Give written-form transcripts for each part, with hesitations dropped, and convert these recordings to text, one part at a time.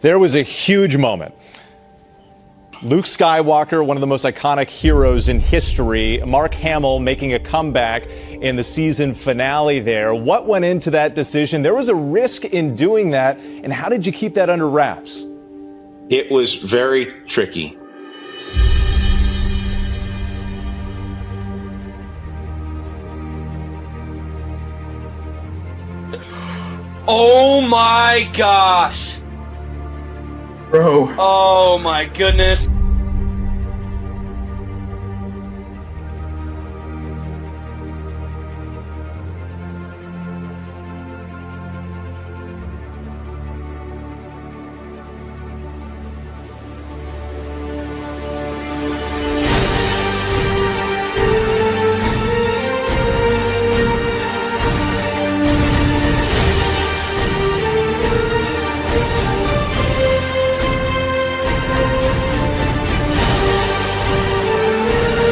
There was a huge moment. Luke Skywalker, one of the most iconic heroes in history, Mark Hamill making a comeback in the season finale there. What went into that decision? There was a risk in doing that, and how did you keep that under wraps? It was very tricky. Oh my gosh! Bro. Oh my goodness.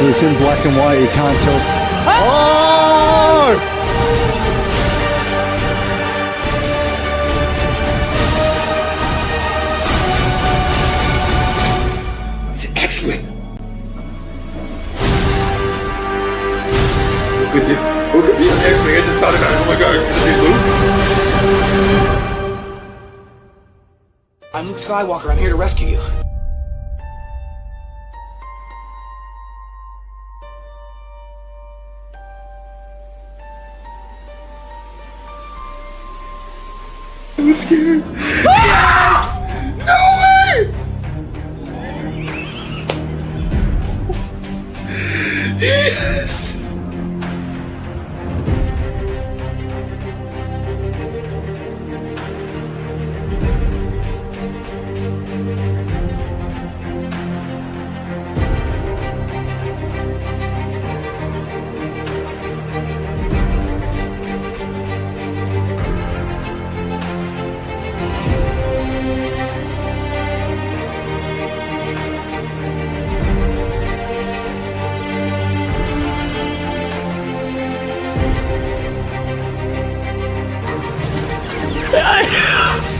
It's in black and white, you can't tell. Oh! It's excellent. Who could be an X-Wing? I just thought about it. Oh my god, could it be Luke? I'm Luke Skywalker. I'm here to rescue you. I'm scared. Yes! No way! Yes!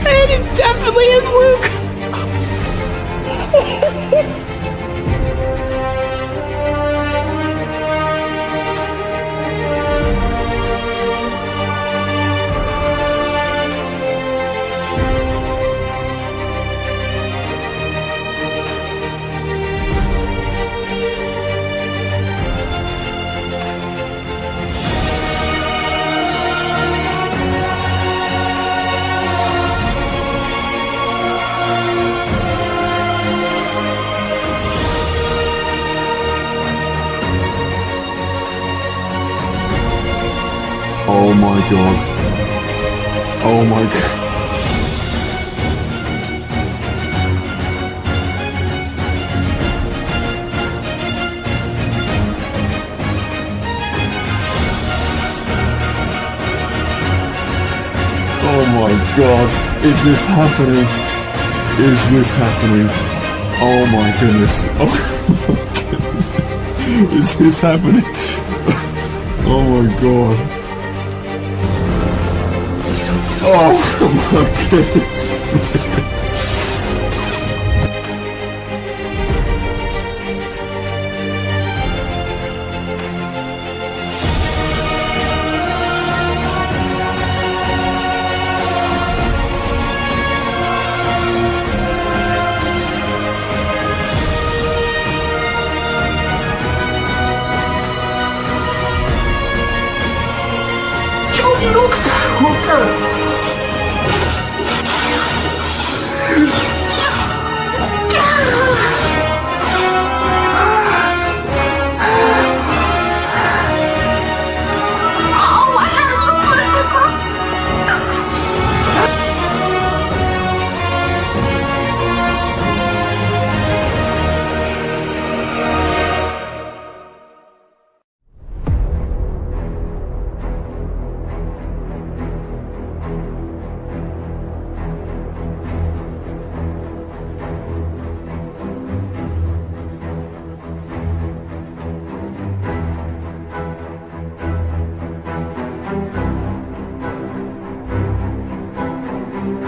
And it definitely is Luke. Oh my god. Oh my god. Oh my god. Is this happening? Is this happening? Oh my goodness. Oh my goodness. Is this happening? Oh my god. Oh my goodness. Luke Skywalker!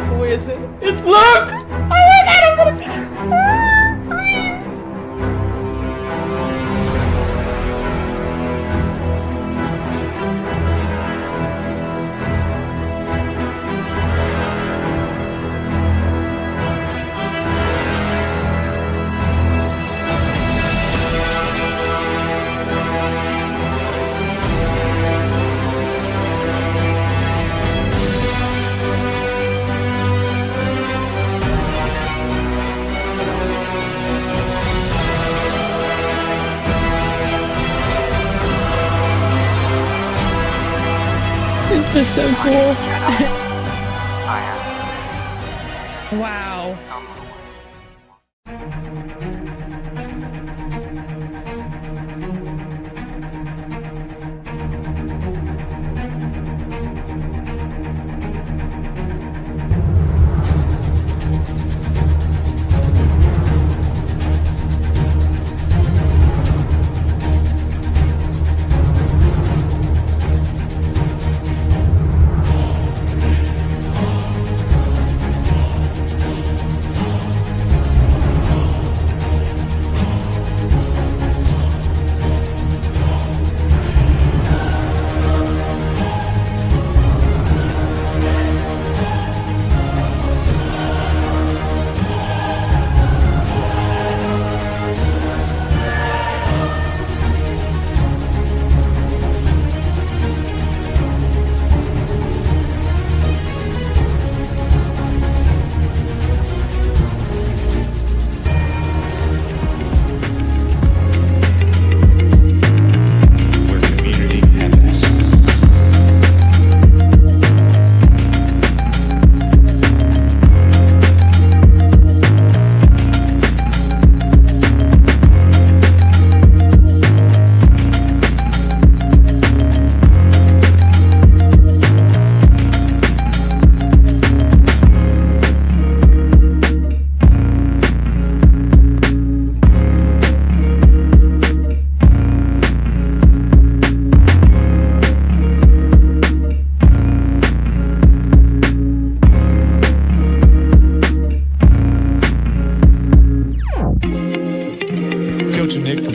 Who is it? It's Luke! I so cool. Wow.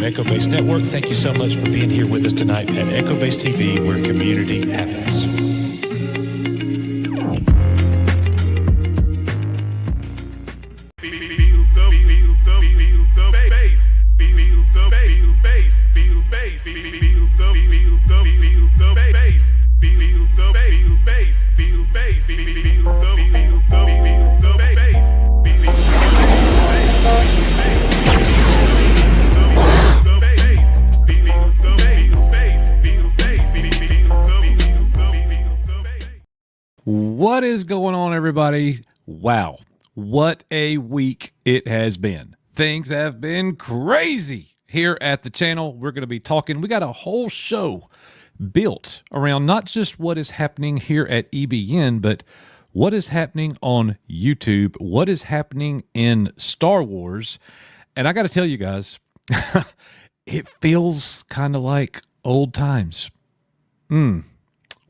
Echo-Based Network. Thank you so much for being here with us tonight at Echo-Based TV, where community happens. What is going on, everybody? Wow, what a week it has been. Things have been crazy here at the channel. We're going to be talking. We got a whole show built around not just what is happening here at EBN, but what is happening on YouTube, what is happening in Star Wars. And I got to tell you guys, it feels kind of like old times.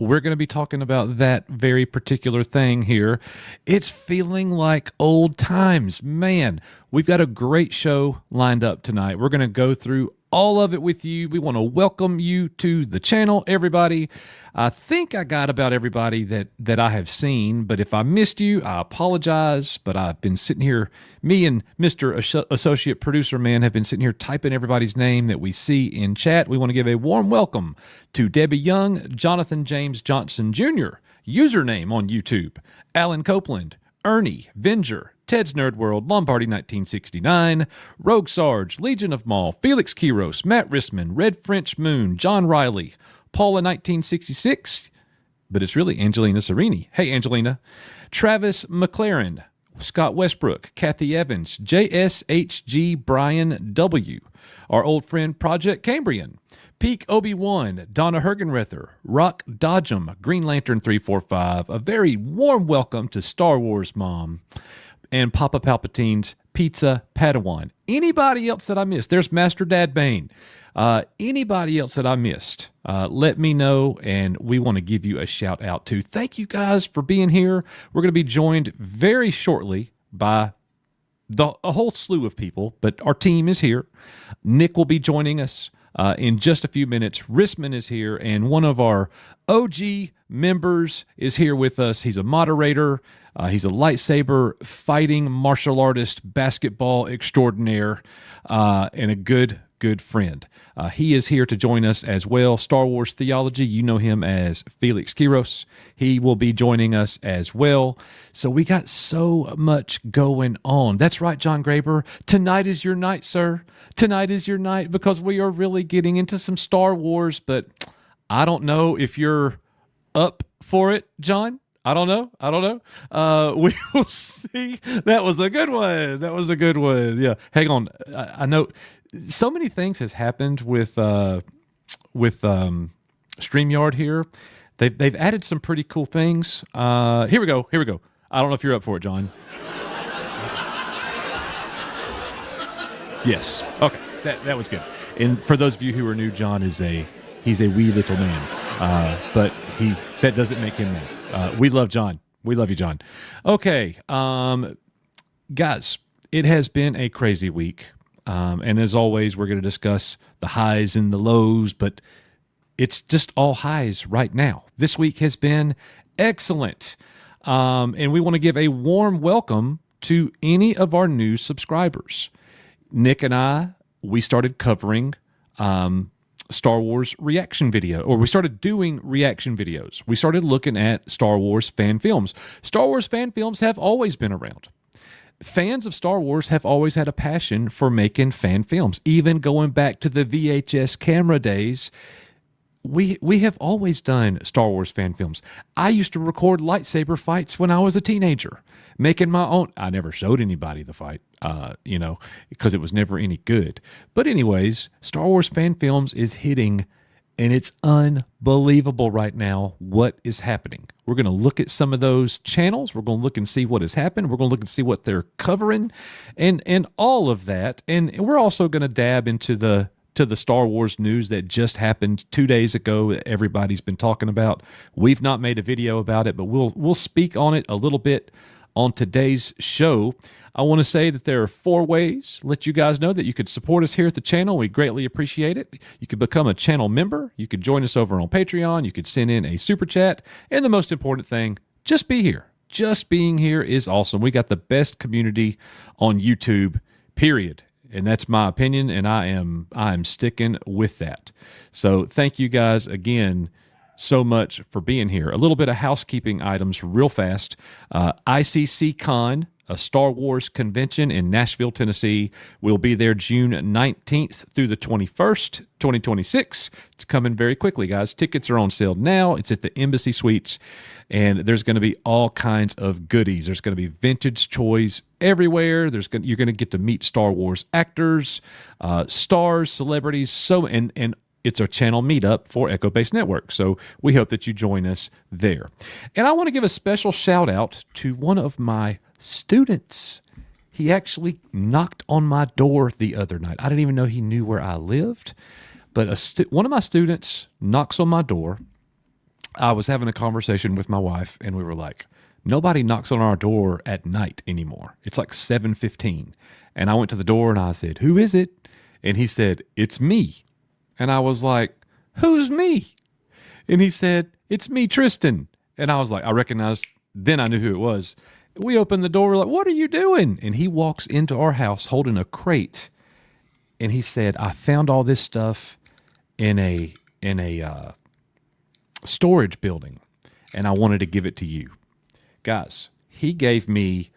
We're going to be talking about that very particular thing here. It's feeling like old times. Man, we've got a great show lined up tonight. We're going to go through all of it with you. We want to welcome you to the channel, everybody. I think I got about everybody that I have seen, but if I missed you, I apologize. But I've been sitting here, me and Mr. Associate Producer Man have been sitting here typing everybody's name that we see in chat. We want to give a warm welcome to Debbie Young, Jonathan James Johnson Jr., username on YouTube, Alan Copeland, Ernie, Venger, Ted's Nerd World, Lombardi 1969, Rogue Sarge, Legion of Maul, Felix Kiros, Matt Rissman, Red French Moon, John Riley, Paula 1966, but it's really Angelina Serini. Hey, Angelina. Travis McLaren, Scott Westbrook, Kathy Evans, JSHG Brian W., our old friend Project Cambrian, Peak Obi-Wan, Donna Hergenrether, Rock Dodgem, Green Lantern 345, a very warm welcome to Star Wars Mom, and Papa Palpatine's Pizza Padawan. Anybody else that I missed? There's Master Dad Bane. Anybody else that I missed, let me know, and we want to give you a shout out too. Thank you guys for being here. We're going to be joined very shortly by a whole slew of people, but our team is here. Nick will be joining us in just a few minutes. Rissman is here, and one of our OG members is here with us. He's a moderator. He's a lightsaber fighting martial artist, basketball extraordinaire, and a good friend. He is here to join us as well. Star Wars Theology, you know him as Felix Kiros. He will be joining us as well. So we got so much going on. That's right, John Graber. Tonight is your night, sir. Tonight is your night, because we are really getting into some Star Wars, but I don't know if you're up for it, John? I don't know. We will see. That was a good one. Yeah. Hang on. I know so many things has happened with StreamYard here. They've added some pretty cool things. Here we go. I don't know if you're up for it, John. Yes. Okay. That was good. And for those of you who are new, John he's a wee little man. But that doesn't make him mad. We love John. We love you, John. Okay. Guys, it has been a crazy week. And as always, we're going to discuss the highs and the lows, but it's just all highs right now. This week has been excellent. And we want to give a warm welcome to any of our new subscribers. Nick and I, we started covering Star Wars reaction video, or we started doing reaction videos. We started looking at Star Wars fan films. Star Wars fan films have always been around. Fans of Star Wars have always had a passion for making fan films. Even going back to the VHS camera days, we have always done Star Wars fan films. I used to record lightsaber fights when I was a teenager, making my own. I never showed anybody the fight, because it was never any good. But anyways, Star Wars fan films is hitting, and it's unbelievable right now what is happening. We're going to look at some of those channels. We're going to look and see what has happened. We're going to look and see what they're covering and all of that. And we're also going to dab into the Star Wars news that just happened 2 days ago that everybody's been talking about. We've not made a video about it, but we'll speak on it a little bit on today's show. I want to say that there are 4 ways, let you guys know that you could support us here at the channel. We greatly appreciate it. You could become a channel member. You could join us over on Patreon. You could send in a super chat. And the most important thing, just be here. Just being here is awesome. We got the best community on YouTube, period. And that's my opinion, and I am sticking with that. So thank you guys again so much for being here. A little bit of housekeeping items real fast. ICC Con, a Star Wars convention in Nashville, Tennessee. We'll be there June 19th through the 21st, 2026. It's coming very quickly, guys. Tickets are on sale now. It's at the Embassy Suites, and there's going to be all kinds of goodies. There's going to be vintage toys everywhere. You're going to get to meet Star Wars actors, stars, celebrities, and it's a channel meetup for Echo Base Network. So we hope that you join us there. And I want to give a special shout out to one of my students. He actually knocked on my door the other night. I didn't even know he knew where I lived, but one of my students knocks on my door. I was having a conversation with my wife, and we were like, nobody knocks on our door at night anymore. It's like 7:15. And I went to the door and I said, "Who is it?" And he said, "It's me." And I was like, "Who's me?" And he said, "It's me, Tristan." And I was like, I recognized, then I knew who it was. We opened the door, we're like, "What are you doing?" And he walks into our house holding a crate. And he said, "I found all this stuff in a storage building, and I wanted to give it to you." Guys, he gave me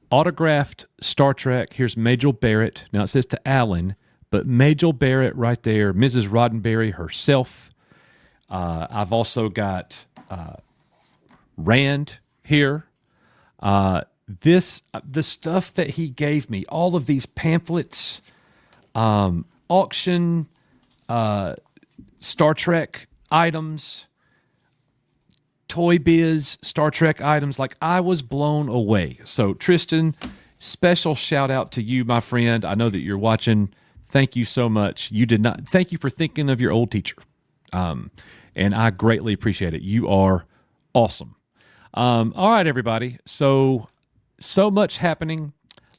autographed Star Trek. Here's Majel Barrett. Now it says to Alan, but Majel Barrett right there, Mrs. Roddenberry herself. I've also got Rand here. The stuff that he gave me, all of these pamphlets, auction, Star Trek items, Toy Biz, Star Trek items, like I was blown away. So Tristan, special shout out to you, my friend. I know that you're watching. Thank you so much. Thank you for thinking of your old teacher. And I greatly appreciate it. You are awesome. All right, everybody. So much happening.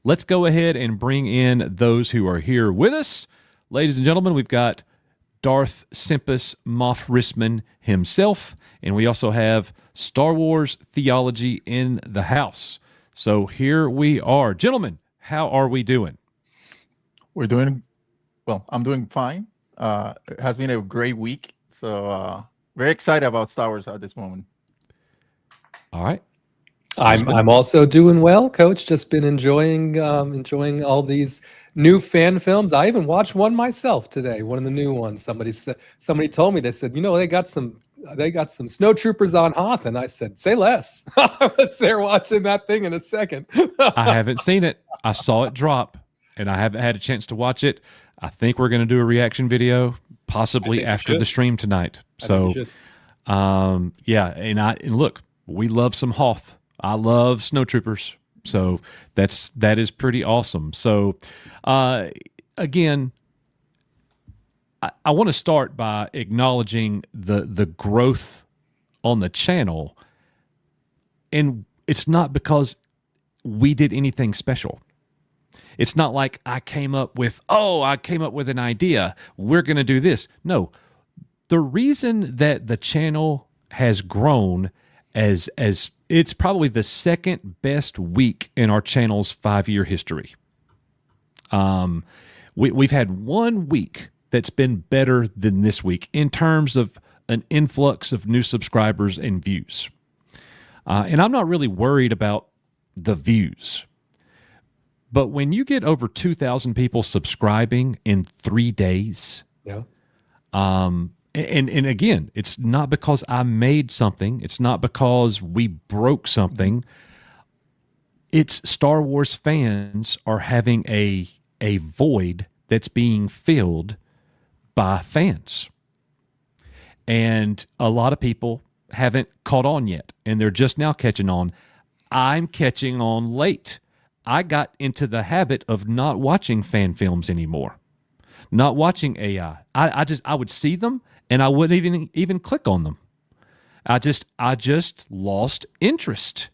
Let's go ahead and bring in those who are here with us. Ladies and gentlemen, we've got Darth Simpus Moff Risman himself, and we also have Star Wars Theology in the house. So here we are. Gentlemen, how are we doing? We're doing well. I'm doing fine. It has been a great week. So very excited about Star Wars at this moment. All right. I'm also doing well, Coach. Just been enjoying all these new fan films. I even watched one myself today, one of the new ones. Somebody told me, they said, they got some they got some snowtroopers on Hoth, and I said, say less. I was there watching that thing in a second. I haven't seen it. I saw it drop, and I haven't had a chance to watch it. I think we're going to do a reaction video, possibly after the stream tonight. So, yeah, and look, we love some Hoth. I love snowtroopers, so that is pretty awesome. So, again, I want to start by acknowledging the growth on the channel, and it's not because we did anything special. It's not like I came up with an idea. We're going to do this. No, the reason that the channel has grown as it's probably the second best week in our channel's 5-year history. We've had 1 week that's been better than this week in terms of an influx of new subscribers and views. And I'm not really worried about the views. But when you get over 2,000 people subscribing in 3 days, and again, it's not because I made something. It's not because we broke something. It's Star Wars fans are having a void that's being filled by fans. And a lot of people haven't caught on yet, and they're just now catching on. I'm catching on late. I got into the habit of not watching fan films anymore, not watching AI. I would see them and I wouldn't even click on them. I just lost interest.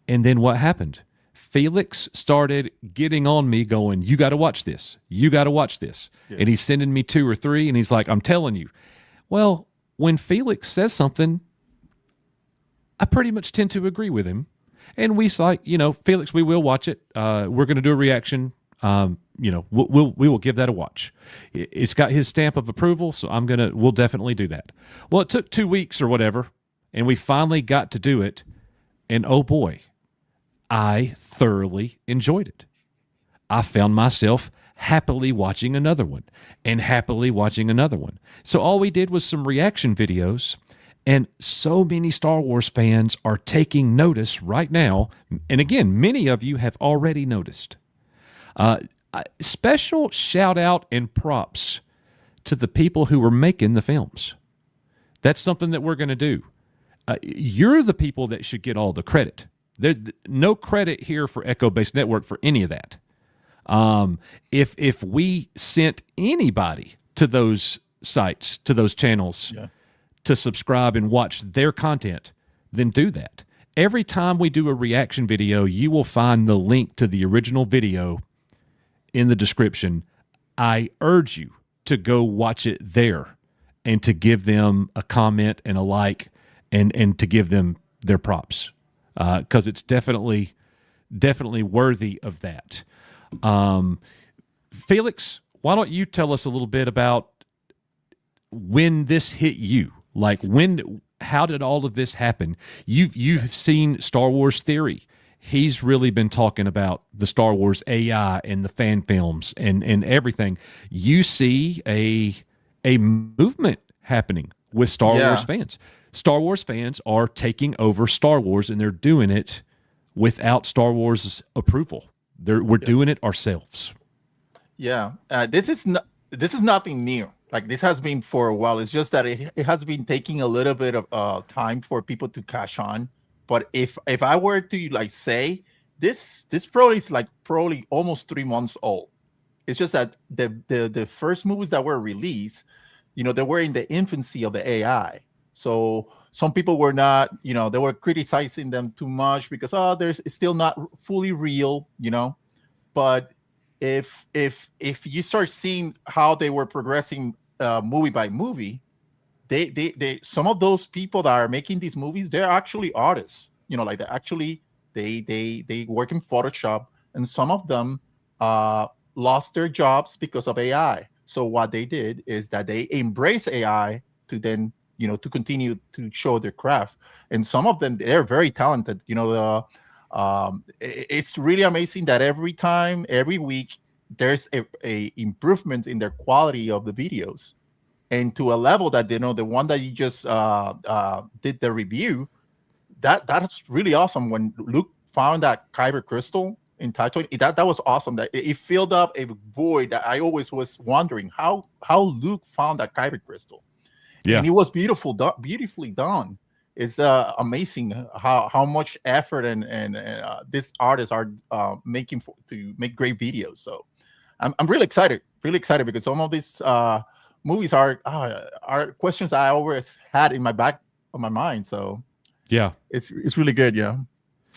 And then what happened? Felix started getting on me going, you got to watch this. You got to watch this. Yeah. And he's sending me 2 or 3 and he's like, I'm telling you. Well, when Felix says something, I pretty much tend to agree with him. And we like, Felix, we will watch it. We're going to do a reaction. We will give that a watch. It's got his stamp of approval, so we'll definitely do that. Well, it took 2 weeks or whatever, and we finally got to do it. And oh boy, I thoroughly enjoyed it. I found myself happily watching another one and happily watching another one. So all we did was some reaction videos. And so many Star Wars fans are taking notice right now. And again, many of you have already noticed. Special shout out and props to the people who were making the films. That's something that we're going to do. You're the people that should get all the credit. There's no credit here for Echo Based Network for any of that. If we sent anybody to those sites, to those channels, to subscribe and watch their content, then do that. Every time we do a reaction video, you will find the link to the original video in the description. I urge you to go watch it there and to give them a comment and a like and to give them their props because it's definitely worthy of that. Felix, why don't you tell us a little bit about when this hit you? Like how did all of this happen? You've seen Star Wars Theory. He's really been talking about the Star Wars AI and the fan films and everything. You see a movement happening with Star Wars fans. Star Wars fans are taking over Star Wars, and they're doing it without Star Wars' approval. We're doing it ourselves. Yeah, this is nothing new. Like this has been for a while. It's just that it has been taking a little bit of time for people to catch on. But if I were to say this probably is probably almost 3 months old. It's just that the first movies that were released, they were in the infancy of the AI. So some people were not, they were criticizing them too much because it's still not fully real, But if you start seeing how they were progressing movie by movie, they some of those people that are making these movies, they're actually artists, they work in Photoshop, and some of them lost their jobs because of AI. So what they did is that they embrace AI to then to continue to show their craft, and some of them, they're very talented. It's really amazing that every week there's a improvement in their quality of the videos. and to a level that the one that you just did the review, that's really awesome. When Luke found that kyber crystal in Tatooine, that was awesome. That it filled up a void that I always was wondering how Luke found that kyber crystal. Yeah, and it was beautifully done. It's amazing how much effort and these artists are making to make great videos. So I'm really excited because some of these movies are questions I always had in my back of my mind. So yeah, it's really good. Yeah.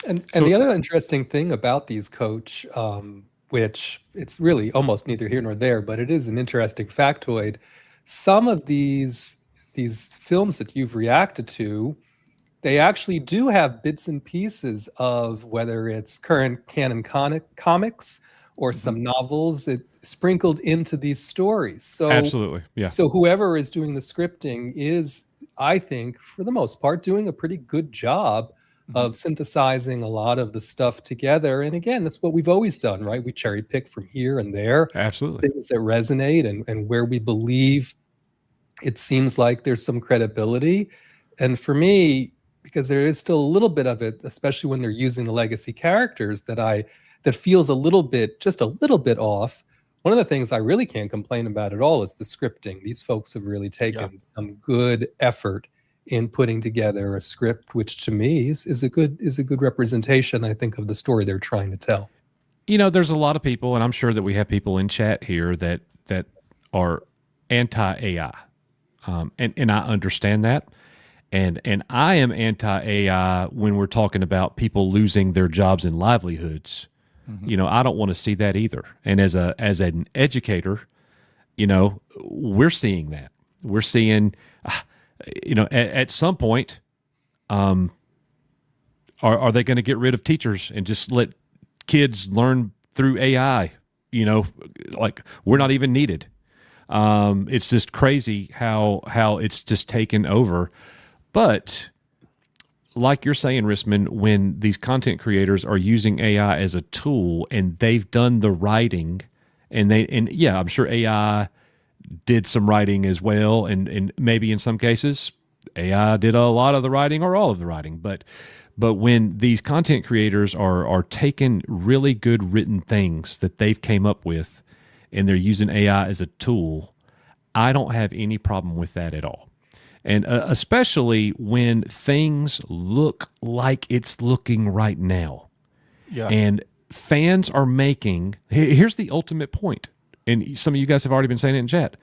And the other interesting thing about these, Coach, which it's really almost neither here nor there, but it is an interesting factoid. Some of these films that you've reacted to, they actually do have bits and pieces of whether it's current canon comics or some novels that sprinkled into these stories. So absolutely, yeah. So whoever is doing the scripting is, I think, for the most part, doing a pretty good job of synthesizing a lot of the stuff together. And again, that's what we've always done, right? We cherry pick from here and there, absolutely, things that resonate and where we believe it seems like there's some credibility. And for me, because there is still a little bit of it, especially when they're using the legacy characters, that feels just a little bit off. One of the things I really can't complain about at all is the scripting. These folks have really taken some good effort in putting together a script, which to me is a good representation, I think, of the story they're trying to tell. There's a lot of people, and I'm sure that we have people in chat here that are anti-AI, and I understand that. And I am anti-AI when we're talking about people losing their jobs and livelihoods. I don't want to see that either. And as an educator, we're seeing that. We're seeing, at some point, are they going to get rid of teachers and just let kids learn through AI? Like we're not even needed. It's just crazy how it's just taken over. But like you're saying, Risman, when these content creators are using AI as a tool and they've done the writing, and I'm sure AI did some writing as well, and maybe in some cases AI did a lot of the writing or all of the writing. But when these content creators are taking really good written things that they've came up with and they're using AI as a tool, I don't have any problem with that at all. And especially when things look like it's looking right now. Yeah. And fans are making, here's the ultimate point, and some of you guys have already been saying it in chat.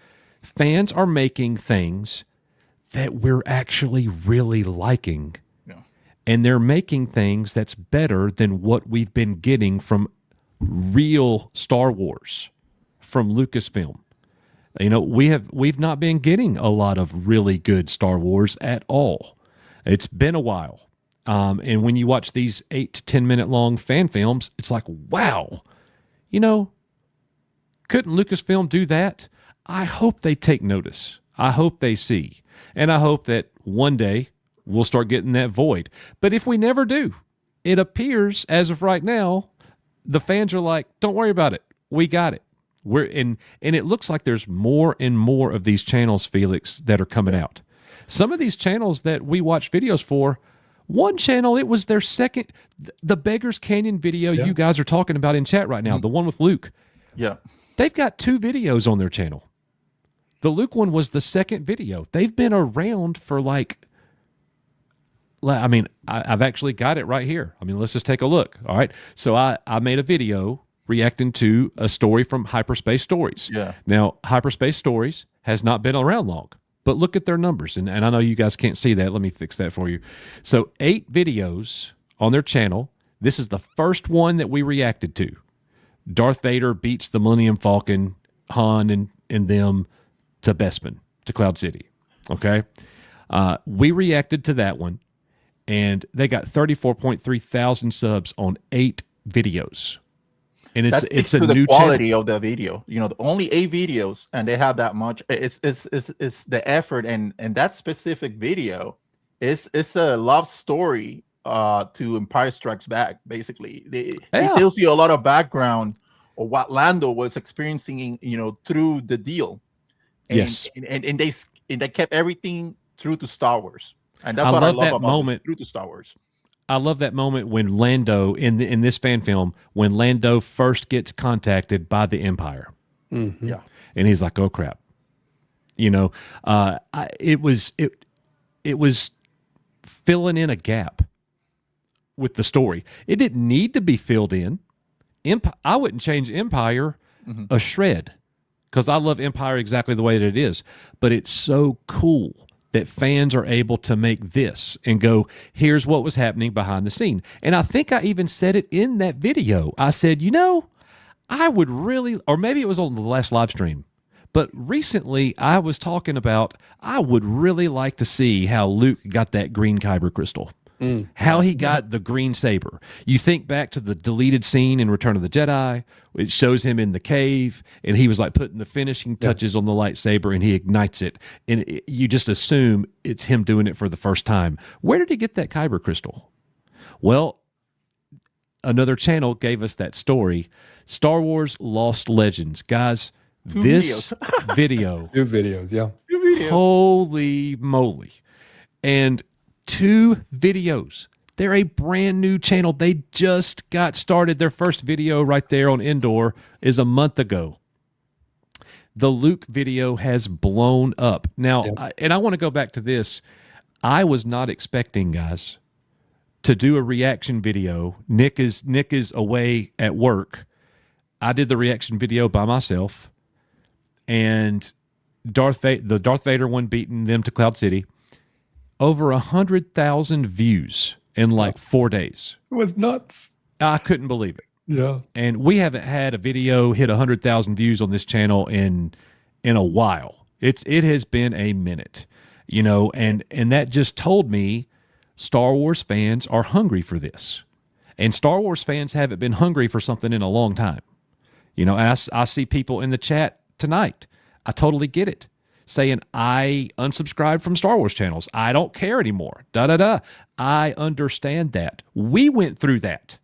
Fans are making things that we're actually really liking. Yeah. And they're making things that's better than what we've been getting from real Star Wars, from Lucasfilm. We've not been getting a lot of really good Star Wars at all. It's been a while. And when you watch these 8 to 10 minute long fan films, it's like, wow, couldn't Lucasfilm do that? I hope they take notice. I hope they see. And I hope that one day we'll start getting that void. But if we never do, it appears as of right now, the fans are like, don't worry about it. We got it. And it looks like there's more and more of these channels, Felix, that are coming out. Some of these channels that we watch videos for, one channel, it was their second, the Beggar's Canyon video you guys are talking about in chat right now, the one with Luke. Yeah. They've got 2 videos on their channel. The Luke one was the second video. They've been around for I've actually got it right here. Let's just take a look. All right. So I made a video reacting to a story from Hyperspace Stories. Yeah. Now, Hyperspace Stories has not been around long, but look at their numbers. And I know you guys can't see that. Let me fix that for you. So 8 videos on their channel. This is the first one that we reacted to. Darth Vader beats the Millennium Falcon, Han and them to Bespin, to Cloud City. Okay. We reacted to that one, and they got 34.3 thousand subs on 8 videos. And it's a new quality channel. Of the video. Only 8 videos, and they have that much. It's the effort, and that specific video it's a love story to Empire Strikes Back. Basically, it tells you a lot of background of what Lando was experiencing, through the deal. And, Yes. and they kept everything true to Star Wars, and that's I what I love love that about moment. this, true to Star Wars. I love that moment when Lando in this fan film, when Lando first gets contacted by the Empire. Mm-hmm. Yeah, And he's like, "Oh crap!" You know, it was filling in a gap with the story. It didn't need to be filled in. I wouldn't change Empire a shred because I love Empire exactly the way that it is. But it's so cool that fans are able to make this and go, here's what was happening behind the scene. And I think I even said it in that video. I said, I would really, or maybe it was on the last live stream, but recently I was talking about, I would really like to see how Luke got that green kyber crystal. How he got the green saber. You think back to the deleted scene in Return of the Jedi. It shows him in the cave, and he was like putting the finishing touches on the lightsaber, and he ignites it. And you just assume it's him doing it for the first time. Where did he get that kyber crystal? Well, another channel gave us that story. Star Wars Lost Legends. Guys, this video. 2 videos, yeah. 2 videos. Holy moly. And 2 videos. They're a brand new channel. They just got started. Their first video right there on Endor is a month ago. The Luke video has blown up. Now, and I want to go back to this. I was not expecting, guys, to do a reaction video. Nick is away at work. I did the reaction video by myself. And the Darth Vader one beating them to Cloud City. Over 100,000 views in like 4 days. It was nuts. I couldn't believe it. Yeah. And we haven't had a video hit 100,000 views on this channel in a while. It has been a minute, and that just told me Star Wars fans are hungry for this. And Star Wars fans haven't been hungry for something in a long time. And I see people in the chat tonight. I totally get it. Saying, I unsubscribed from Star Wars channels. I don't care anymore. I understand that. We went through that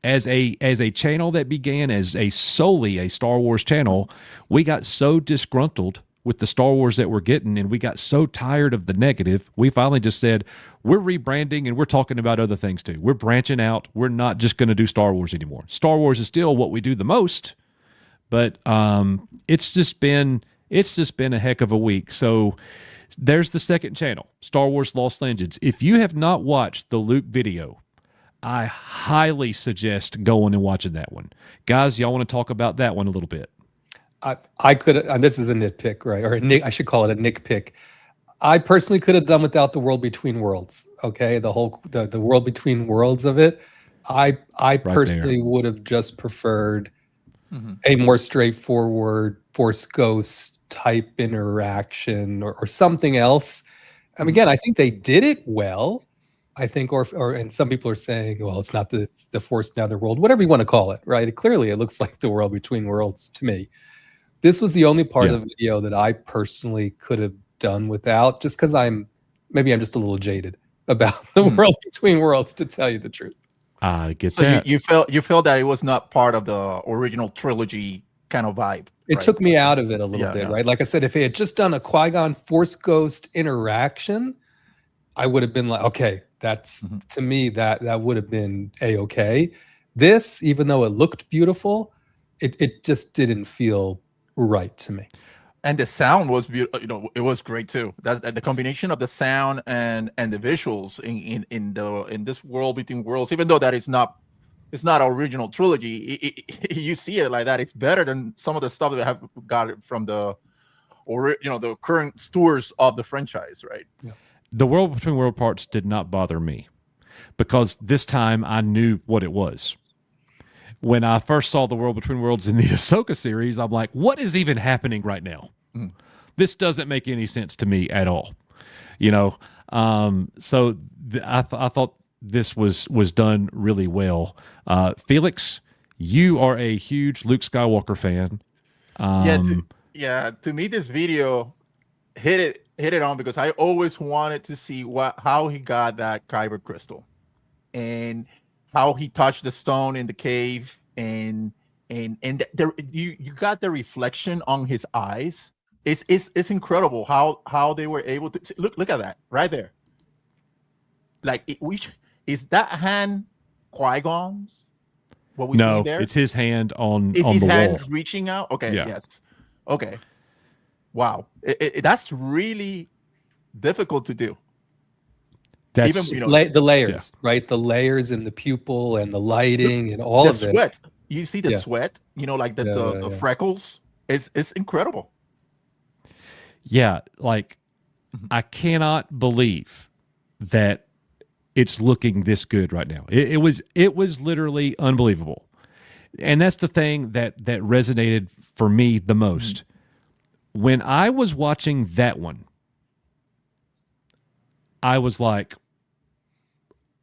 as a channel that began as solely a Star Wars channel. We got so disgruntled with the Star Wars that we're getting, and we got so tired of the negative, we finally just said, we're rebranding and we're talking about other things too. We're branching out. We're not just going to do Star Wars anymore. Star Wars is still what we do the most, but it's just been a heck of a week. So there's the second channel, Star Wars Lost Legends. If you have not watched the Luke video, I highly suggest going and watching that one. Guys, y'all want to talk about that one a little bit? I could, this is a nitpick, right? Or I should call it a Nick pick. I personally could have done without the World Between Worlds. Okay, the whole the World Between Worlds of it. I personally would have just preferred a more straightforward Force Ghost type interaction or something else. I mean, again, I think they did it well. I think, and some people are saying, well, it's not the Force Now the World, whatever you want to call it, right? Clearly, it looks like the World Between Worlds to me. This was the only part of the video that I personally could have done without, just because maybe I'm just a little jaded about the World Between Worlds, to tell you the truth. I get that. You felt that it was not part of the original trilogy kind of vibe. It took me out of it a little bit, right? Like I said, if they had just done a Qui-Gon Force Ghost interaction, I would have been like, okay, that's to me that would have been a-okay. This, even though it looked beautiful, it just didn't feel right to me. And the sound was beautiful. It was great too. That the combination of the sound and the visuals in this World Between Worlds, even though that it's not original trilogy, you see it like that. It's better than some of the stuff that have got it from the current stewards of the franchise, right? Yeah. The World Between World parts did not bother me because this time I knew what it was. When I first saw the World Between Worlds in the Ahsoka series, I'm like, what is even happening right now? This doesn't make any sense to me at all. So I thought this was done really well. Felix, you are a huge Luke Skywalker fan. To me, this video hit it on because I always wanted to see how he got that kyber crystal and how he touched the stone in the cave, and you got the reflection on his eyes It's incredible how they were able to look at that right there. Like, is that hand Qui-Gon's? What we see there? It's his hand on Is his the hand wall. reaching out? Okay, Yeah. yes. Okay. Wow. That's really difficult to do. That's Even, the layers, right? The layers in the pupil and the lighting and all of the it. sweat. You see the Yeah. sweat, like the freckles. It's incredible. Yeah, like I cannot believe that it's looking this good right now. It was literally unbelievable. And that's the thing that resonated for me the most. When I was watching that one, I was like,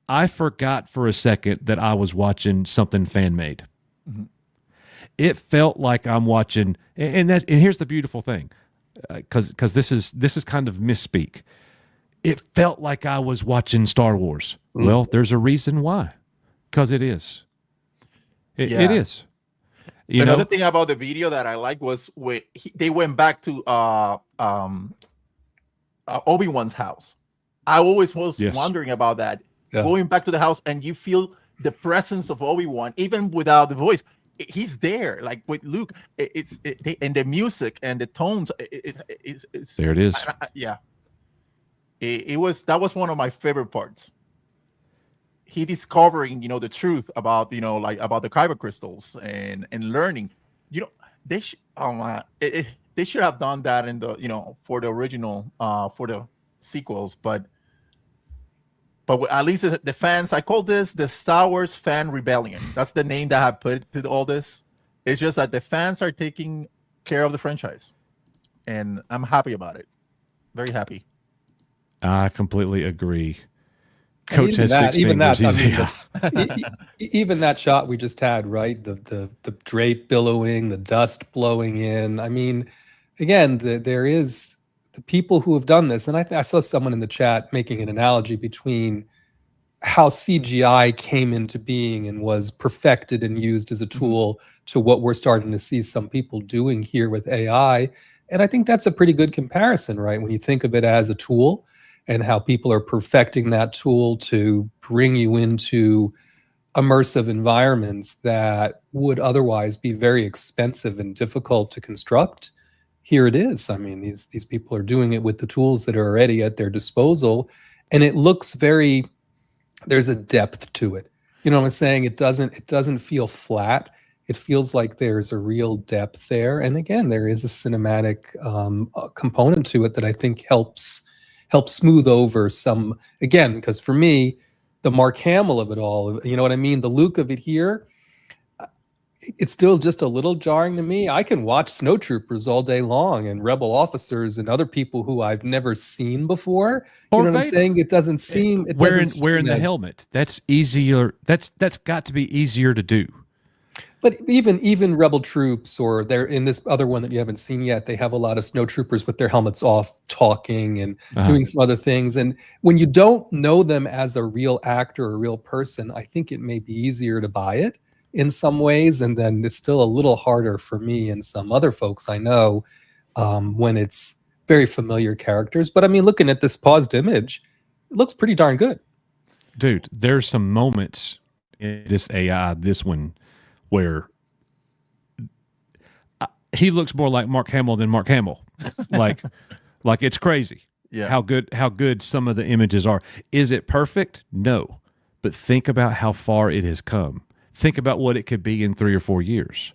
I forgot for a second that I was watching something fan-made. It felt like I'm watching, and here's the beautiful thing, because this is kind of misspeak. It felt like I was watching Star Wars. Well, there's a reason why, because it is. It is. Another thing about the video that I like was they went back to Obi-Wan's house. I always was wondering about that. Yeah. Going back to the house, and you feel the presence of Obi-Wan, even without the voice. He's there, like with Luke. And the music and the tones. It's there it is. Yeah. That was one of my favorite parts. He discovering, the truth about, about the kyber crystals and learning. They they should have done that in the, for the original, for the sequels, but at least the fans, I call this the Star Wars fan rebellion. That's the name that I put to all this. It's just that the fans are taking care of the franchise, and I'm happy about it. Very happy. I completely agree. Coach has six fingers. Even that shot we just had, right? The drape billowing, the dust blowing in. I mean, again, there is the people who have done this, and I saw someone in the chat making an analogy between how CGI came into being and was perfected and used as a tool to what we're starting to see some people doing here with AI. And I think that's a pretty good comparison, right? When you think of it as a tool, and how people are perfecting that tool to bring you into immersive environments that would otherwise be very expensive and difficult to construct. Here it is. I mean, these people are doing it with the tools that are already at their disposal, and it looks there's a depth to it. You know what I'm saying? It doesn't feel flat. It feels like there's a real depth there. And again, there is a cinematic component to it that I think helps smooth over some, again, because for me, the Mark Hamill of it all, you know what I mean? The Luke of it here, it's still just a little jarring to me. I can watch snowtroopers all day long and rebel officers and other people who I've never seen before. Or you know what Vader. I'm saying? It doesn't seem wearing the helmet. That's easier. That's got to be easier to do. But even rebel troops, or they're in this other one that you haven't seen yet, they have a lot of snowtroopers with their helmets off, talking and doing some other things. And when you don't know them as a real actor or a real person, I think it may be easier to buy it in some ways. And then it's still a little harder for me and some other folks I know when it's very familiar characters. But I mean, looking at this paused image, it looks pretty darn good. Dude, there's some moments in this AI, this one, where he looks more like Mark Hamill than Mark Hamill. like it's crazy. Yeah. How good some of the images are. Is it perfect? No. But think about how far it has come. Think about what it could be in 3 or 4 years.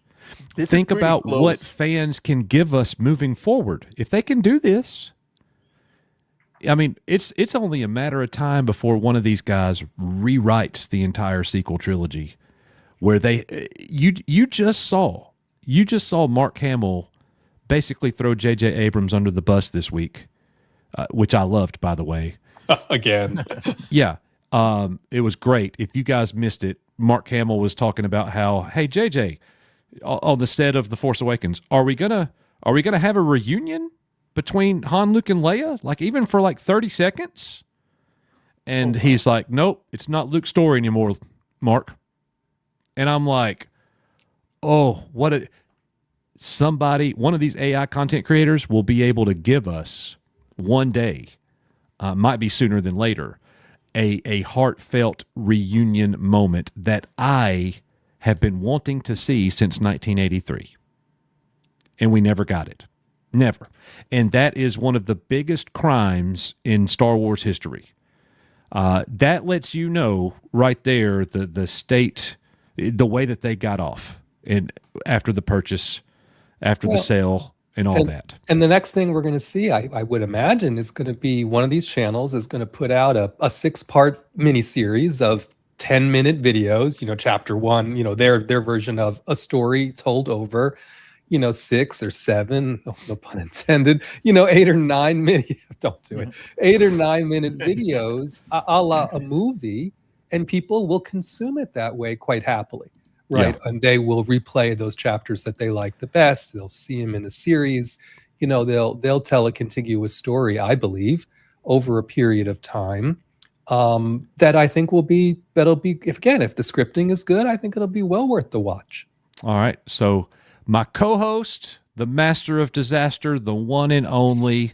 Think about what fans can give us moving forward. If they can do this, I mean, it's only a matter of time before one of these guys rewrites the entire sequel trilogy. Where you just saw Mark Hamill basically throw J.J. Abrams under the bus this week, which I loved, by the way. Again. Yeah, it was great. If you guys missed it, Mark Hamill was talking about how, hey, J.J., on the set of The Force Awakens, are we gonna have a reunion between Han, Luke, and Leia, like even for like 30 seconds? And he's like, nope, it's not Luke's story anymore, Mark. And I'm like, oh, one of these AI content creators will be able to give us one day, might be sooner than later, a heartfelt reunion moment that I have been wanting to see since 1983. And we never got it. Never. And that is one of the biggest crimes in Star Wars history. That lets you know right there the state, the way that they got off and after the purchase, after the sale, and all that. And the next thing we're going to see, I would imagine, is going to be one of these channels is going to put out a 6-part miniseries of 10-minute videos, chapter 1, their version of a story told over, 6 or 7, no pun intended, 8 or 9 minute, don't do it, 8 or 9 minute videos a la a movie, and people will consume it that way quite happily. Right. Yeah. And they will replay those chapters that they like the best. They'll see them in a series. They'll tell a contiguous story, I believe, over a period of time. That I think that'll be, if the scripting is good, I think it'll be well worth the watch. All right. So my co-host, the master of disaster, the one and only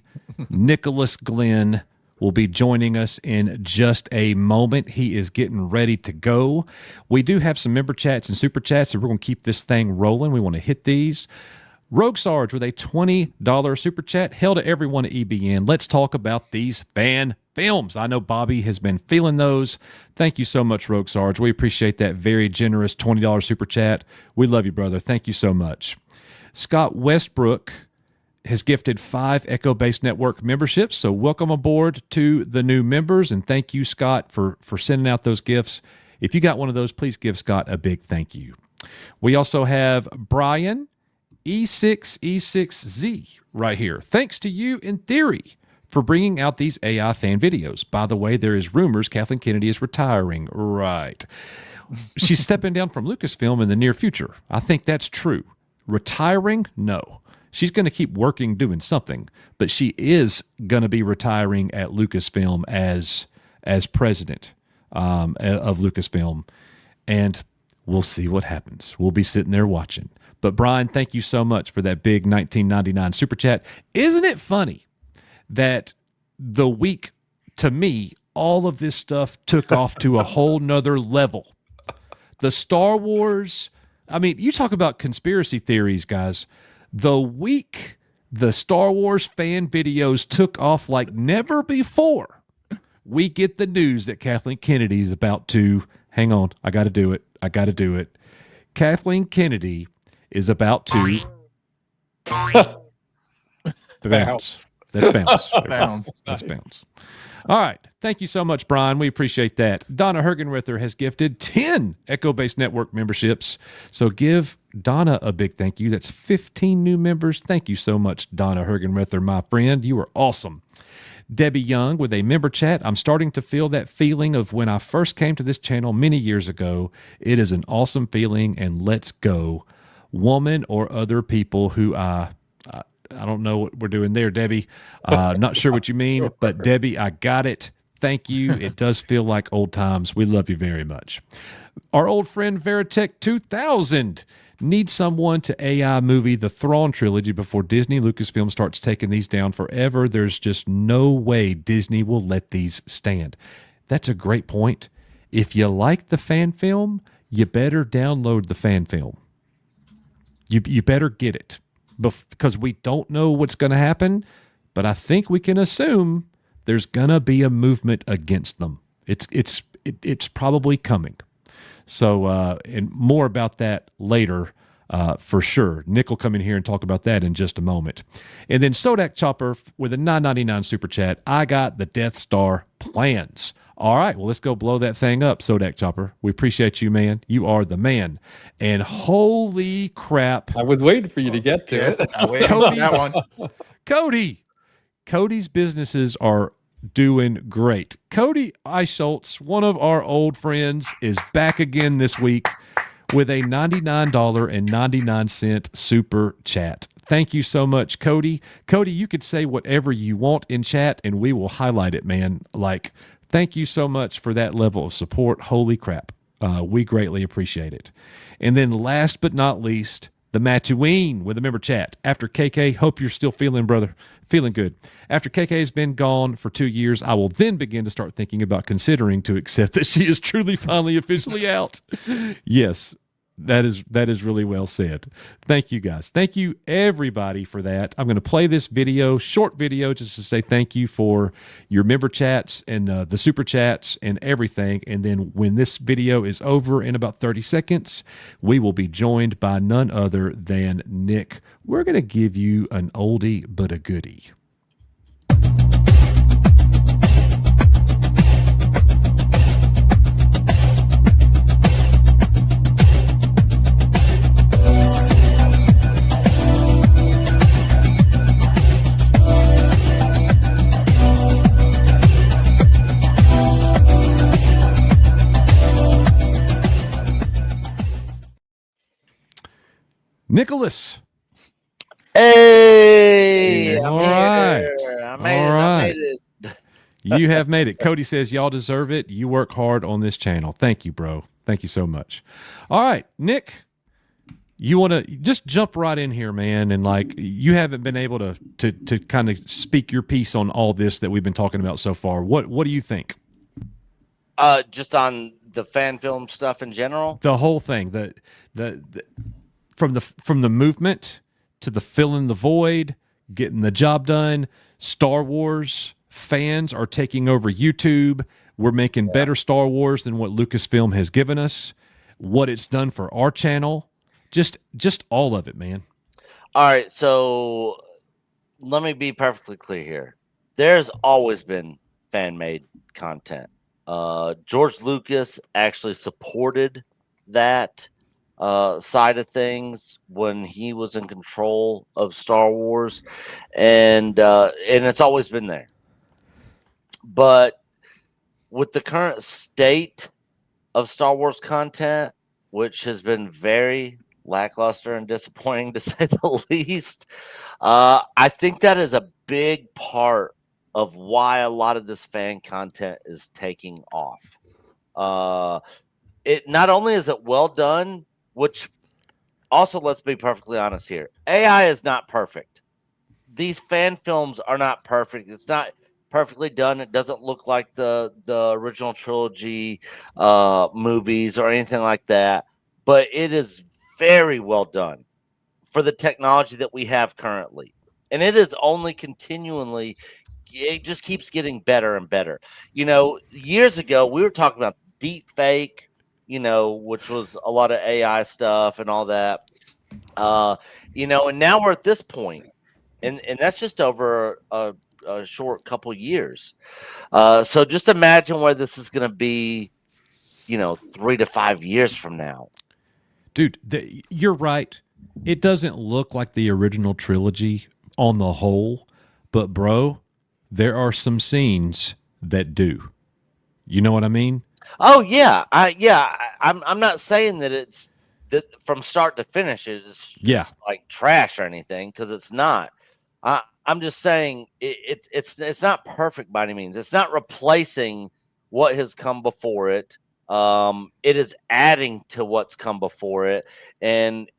Nicholas Glenn, will be joining us in just a moment. He is getting ready to go. We do have some member chats and super chats, so we're going to keep this thing rolling. We want to hit these. Rogue Sarge with a $20 super chat. Hail to everyone at EBN. Let's talk about these fan films. I know Bobby has been feeling those. Thank you so much, Rogue Sarge. We appreciate that very generous $20 super chat. We love you, brother. Thank you so much. Scott Westbrook has gifted 5 Echo Base Network memberships. So welcome aboard to the new members, and thank you, Scott, for sending out those gifts. If you got one of those, please give Scott a big thank you. We also have Brian E6E6Z right here. Thanks to you, in theory, for bringing out these AI fan videos. By the way, there is rumors Kathleen Kennedy is retiring. Right. She's stepping down from Lucasfilm in the near future. I think that's true. Retiring? No. She's going to keep working, doing something, but she is going to be retiring at Lucasfilm as president of Lucasfilm, and we'll see what happens. We'll be sitting there watching. But Brian, thank you so much for that big $19.99 super chat. Isn't it funny that the week, to me, all of this stuff took off to a whole nother level? The Star Wars, I mean, you talk about conspiracy theories, guys. The week the Star Wars fan videos took off like never before, we get the news that Kathleen Kennedy is about to, hang on, I got to do it. Kathleen Kennedy is about to bounce. That's bounce. That's bounce. All right. Thank you so much, Brian. We appreciate that. Donna Hergenrither has gifted 10 Echo Base Network memberships. So give Donna a big thank you. That's 15 new members. Thank you so much, Donna Hergenrither, my friend. You are awesome. Debbie Young with a member chat. I'm starting to feel that feeling of when I first came to this channel many years ago. It is an awesome feeling, and let's go. Woman or other people who I don't know what we're doing there, Debbie. Not sure what you mean, but Debbie, I got it. Thank you. It does feel like old times. We love you very much. Our old friend Veritech 2000 needs someone to AI movie the Thrawn trilogy before Disney Lucasfilm starts taking these down forever. There's just no way Disney will let these stand. That's a great point. If you like the fan film, you better download the fan film. You better get it, because we don't know what's going to happen, but I think we can assume there's going to be a movement against them. It's probably coming. So, and more about that later, for sure. Nick will come in here and talk about that in just a moment. And then Sodak Chopper with a $9.99 super chat. I got the Death Star plans. All right, well, let's go blow that thing up, Sodak Chopper. We appreciate you, man. You are the man. And holy crap. I was waiting for you to get to it. I waited for that one. Cody's businesses are doing great. Cody Eichholtz, one of our old friends, is back again this week with a $99.99 super chat. Thank you so much, Cody. Cody, you could say whatever you want in chat, and we will highlight it, man. Thank you so much for that level of support. Holy crap. We greatly appreciate it. And then last but not least, The Matcheween with a member chat. After KK, hope you're still feeling, brother. Feeling good. After KK has been gone for 2 years, I will then begin to start thinking about considering to accept that she is truly finally officially out. Yes, that is really well said. Thank you, guys. Thank you, everybody, for that. I'm going to play this video, short video, just to say thank you for your member chats and the super chats and everything. And then when this video is over in about 30 seconds, we will be joined by none other than Nick. We're going to give you an oldie but a goodie. Nicholas. Hey, all right. I made it. You have made it. Cody says, y'all deserve it. You work hard on this channel. Thank you, bro. Thank you so much. All right, Nick, you want to just jump right in here, man. And like, you haven't been able to kind of speak your piece on all this that we've been talking about so far. What do you think? Just on the fan film stuff in general? The whole thing, from the movement to the filling the void, getting the job done. Star Wars fans are taking over YouTube. We're making better Star Wars than what Lucasfilm has given us. What it's done for our channel, just all of it, man. All right, so let me be perfectly clear here. There's always been fan-made content. George Lucas actually supported that side of things when he was in control of Star Wars, and it's always been there. But with the current state of Star Wars content, which has been very lackluster and disappointing to say the least, I think that is a big part of why a lot of this fan content is taking off. It not only is it well done, which also, let's be perfectly honest here, AI is not perfect. These fan films are not perfect. It's not perfectly done. It doesn't look like the original trilogy movies or anything like that, but it is very well done for the technology that we have currently. And it is only continually, it just keeps getting better and better. You know, years ago, we were talking about deep fake, you know, which was a lot of AI stuff and all that. You know, and now we're at this point, and that's just over a short couple years. So just imagine where this is going to be, you know, 3 to 5 years from now. Dude, you're right. It doesn't look like the original trilogy on the whole, but bro, there are some scenes that do. You know what I mean? Oh yeah, I'm not saying that it's that from start to finish it's just like trash or anything, because it's not. I'm just saying it's not perfect by any means. It's not replacing what has come before it. It is adding to what's come before it, and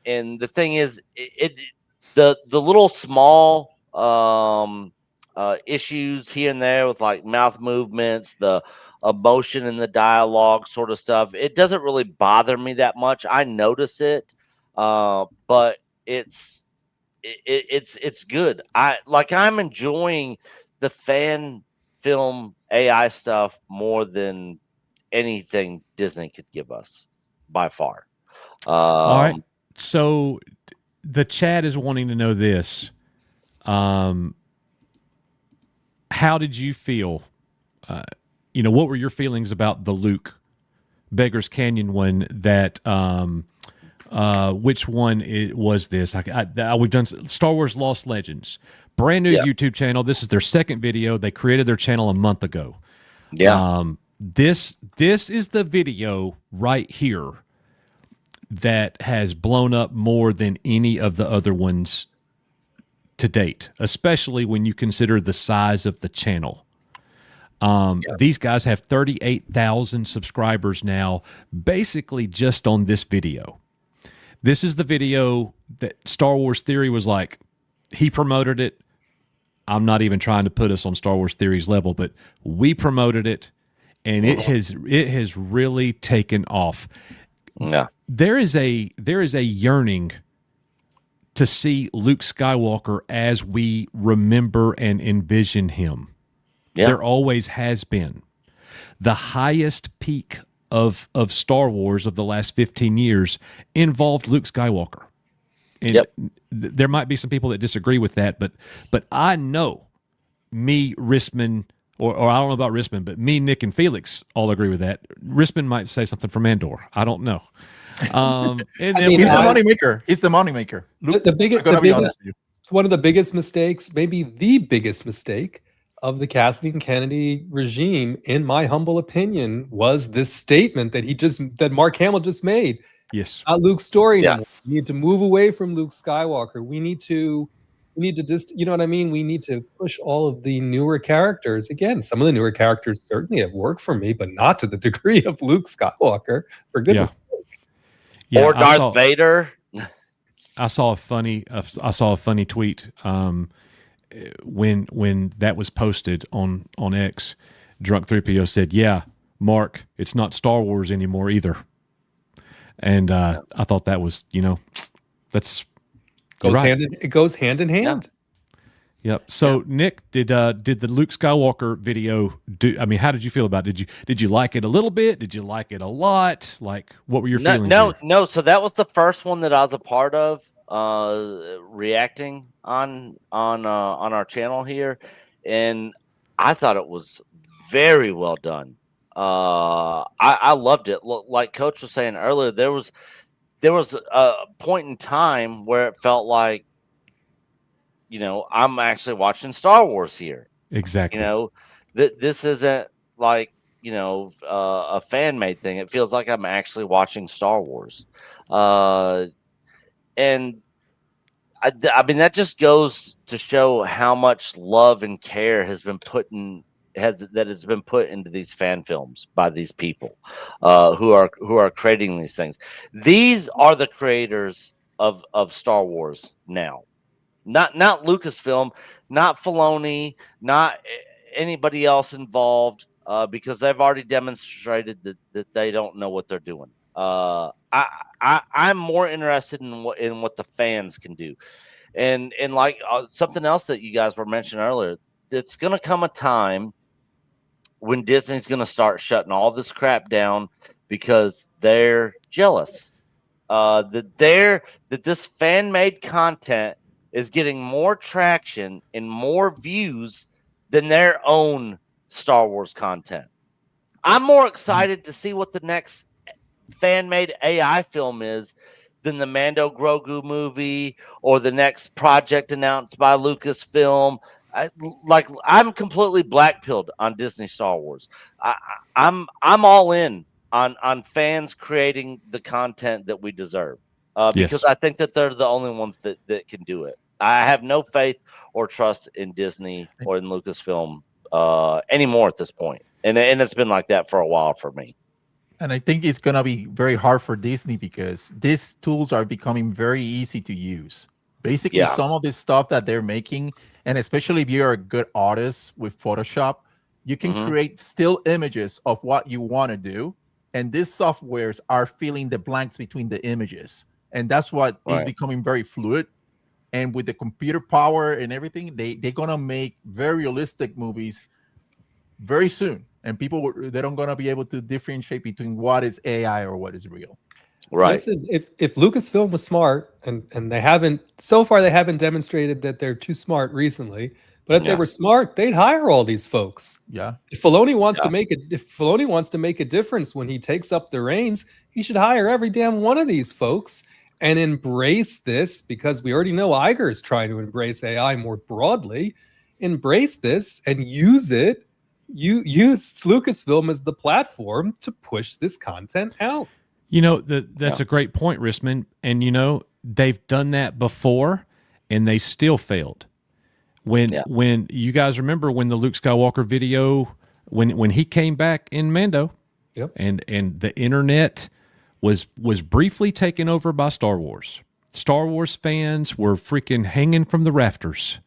the thing is, the little small issues here and there with like mouth movements, the emotion in the dialogue sort of stuff, it doesn't really bother me that much. I notice it, but it's good. I'm enjoying the fan film AI stuff more than anything Disney could give us by far. All right. So the chat is wanting to know this. How did you feel? You know, what were your feelings about the Luke Beggar's Canyon one? That which one was this? We've done Star Wars Lost Legends, brand new YouTube channel. This is their second video. They created their channel a month ago. Yeah. This is the video right here that has blown up more than any of the other ones to date, especially when you consider the size of the channel. These guys have 38,000 subscribers now, basically just on this video. This is the video that Star Wars Theory was like, he promoted it. I'm not even trying to put us on Star Wars Theory's level, but we promoted it, and it has really taken off. Yeah. There is a yearning to see Luke Skywalker as we remember and envision him. Yeah. There always has been. The highest peak of Star Wars of the last 15 years involved Luke Skywalker. And there might be some people that disagree with that, but I know me, Rissman, or I don't know about Rissman, but me, Nick, and Felix all agree with that. Rissman might say something from Andor. I don't know. He's the money maker. He's the money maker. The biggest, one of the biggest mistakes, maybe the biggest mistake of the Kathleen Kennedy regime, in my humble opinion, was this statement that Mark Hamill just made. Yes. Luke's story. Yeah. We need to move away from Luke Skywalker. We need to just, you know what I mean? We need to push all of the newer characters. Again, some of the newer characters certainly have worked for me, but not to the degree of Luke Skywalker, for goodness sake. Yeah, or Darth Vader. I saw a funny tweet when that was posted on X. Drunk 3PO said, "Yeah, Mark, it's not Star Wars anymore either." And I thought that was, that's it goes hand in hand. Yep. So Nick, did the Luke Skywalker video how did you feel about it? Did you like it a little bit? Did you like it a lot? Like, what were your feelings? No. So that was the first one that I was a part of, reacting on our channel here, and I thought it was very well done. I loved it. Like Coach was saying earlier, there was a point in time where it felt like, I'm actually watching Star Wars here. Exactly. This isn't like, a fan-made thing. It feels like I'm actually watching Star Wars. And I mean, that just goes to show how much love and care has been put into these fan films by these people who are creating these things. These are the creators of Star Wars now, not Lucasfilm, not Filoni, not anybody else involved, because they've already demonstrated that they don't know what they're doing. I'm more interested in what the fans can do, and like something else that you guys were mentioning earlier. It's going to come a time when Disney's going to start shutting all this crap down because they're jealous that this fan-made content is getting more traction and more views than their own Star Wars content. I'm more excited to see what the next fan-made AI film is than the Mando Grogu movie or the next project announced by Lucasfilm. I'm completely black-pilled on Disney Star Wars. I'm all in on fans creating the content that we deserve, because I think that they're the only ones that can do it. I have no faith or trust in Disney or in Lucasfilm anymore at this point, and it's been like that for a while for me. And I think it's going to be very hard for Disney because these tools are becoming very easy to use. Basically, some of this stuff that they're making, and especially if you're a good artist with Photoshop, you can create still images of what you want to do. And these softwares are filling the blanks between the images. And that's what is becoming very fluid. And with the computer power and everything, they're going to make very realistic movies very soon. And people, they're not going to be able to differentiate between what is AI or what is real. Right. Listen, if Lucasfilm was smart, and they haven't demonstrated that they're too smart recently, but if they were smart, they'd hire all these folks. Yeah. If Filoni wants to make a difference when he takes up the reins, he should hire every damn one of these folks and embrace this, because we already know Iger is trying to embrace AI more broadly. Embrace this and use it. Use Lucasfilm as the platform to push this content out. That's a great point, Rissman. And they've done that before, and they still failed. When you guys remember when the Luke Skywalker video, when he came back in Mando, and the internet was briefly taken over by Star Wars. Star Wars fans were freaking hanging from the rafters.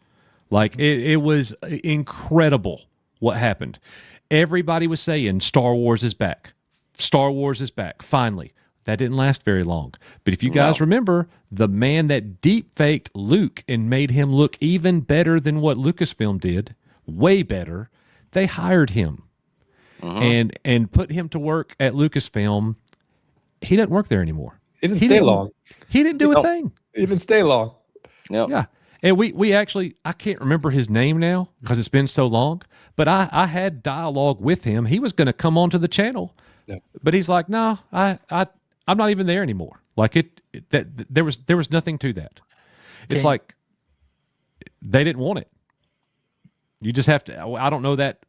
Like it was incredible what happened. Everybody was saying Star Wars is back. Star Wars is back. Finally. That didn't last very long. But if you guys remember, the man that deep faked Luke and made him look even better than what Lucasfilm did, way better, they hired him and put him to work at Lucasfilm. He doesn't work there anymore. He didn't stay long. He didn't do a thing. He didn't stay long. Yep. Yeah. And we actually, I can't remember his name now because it's been so long, but I had dialogue with him. He was going to come onto the channel, but he's like, no, I'm not even there anymore. Like there was nothing to that. It's like they didn't want it. You just have to. I don't know that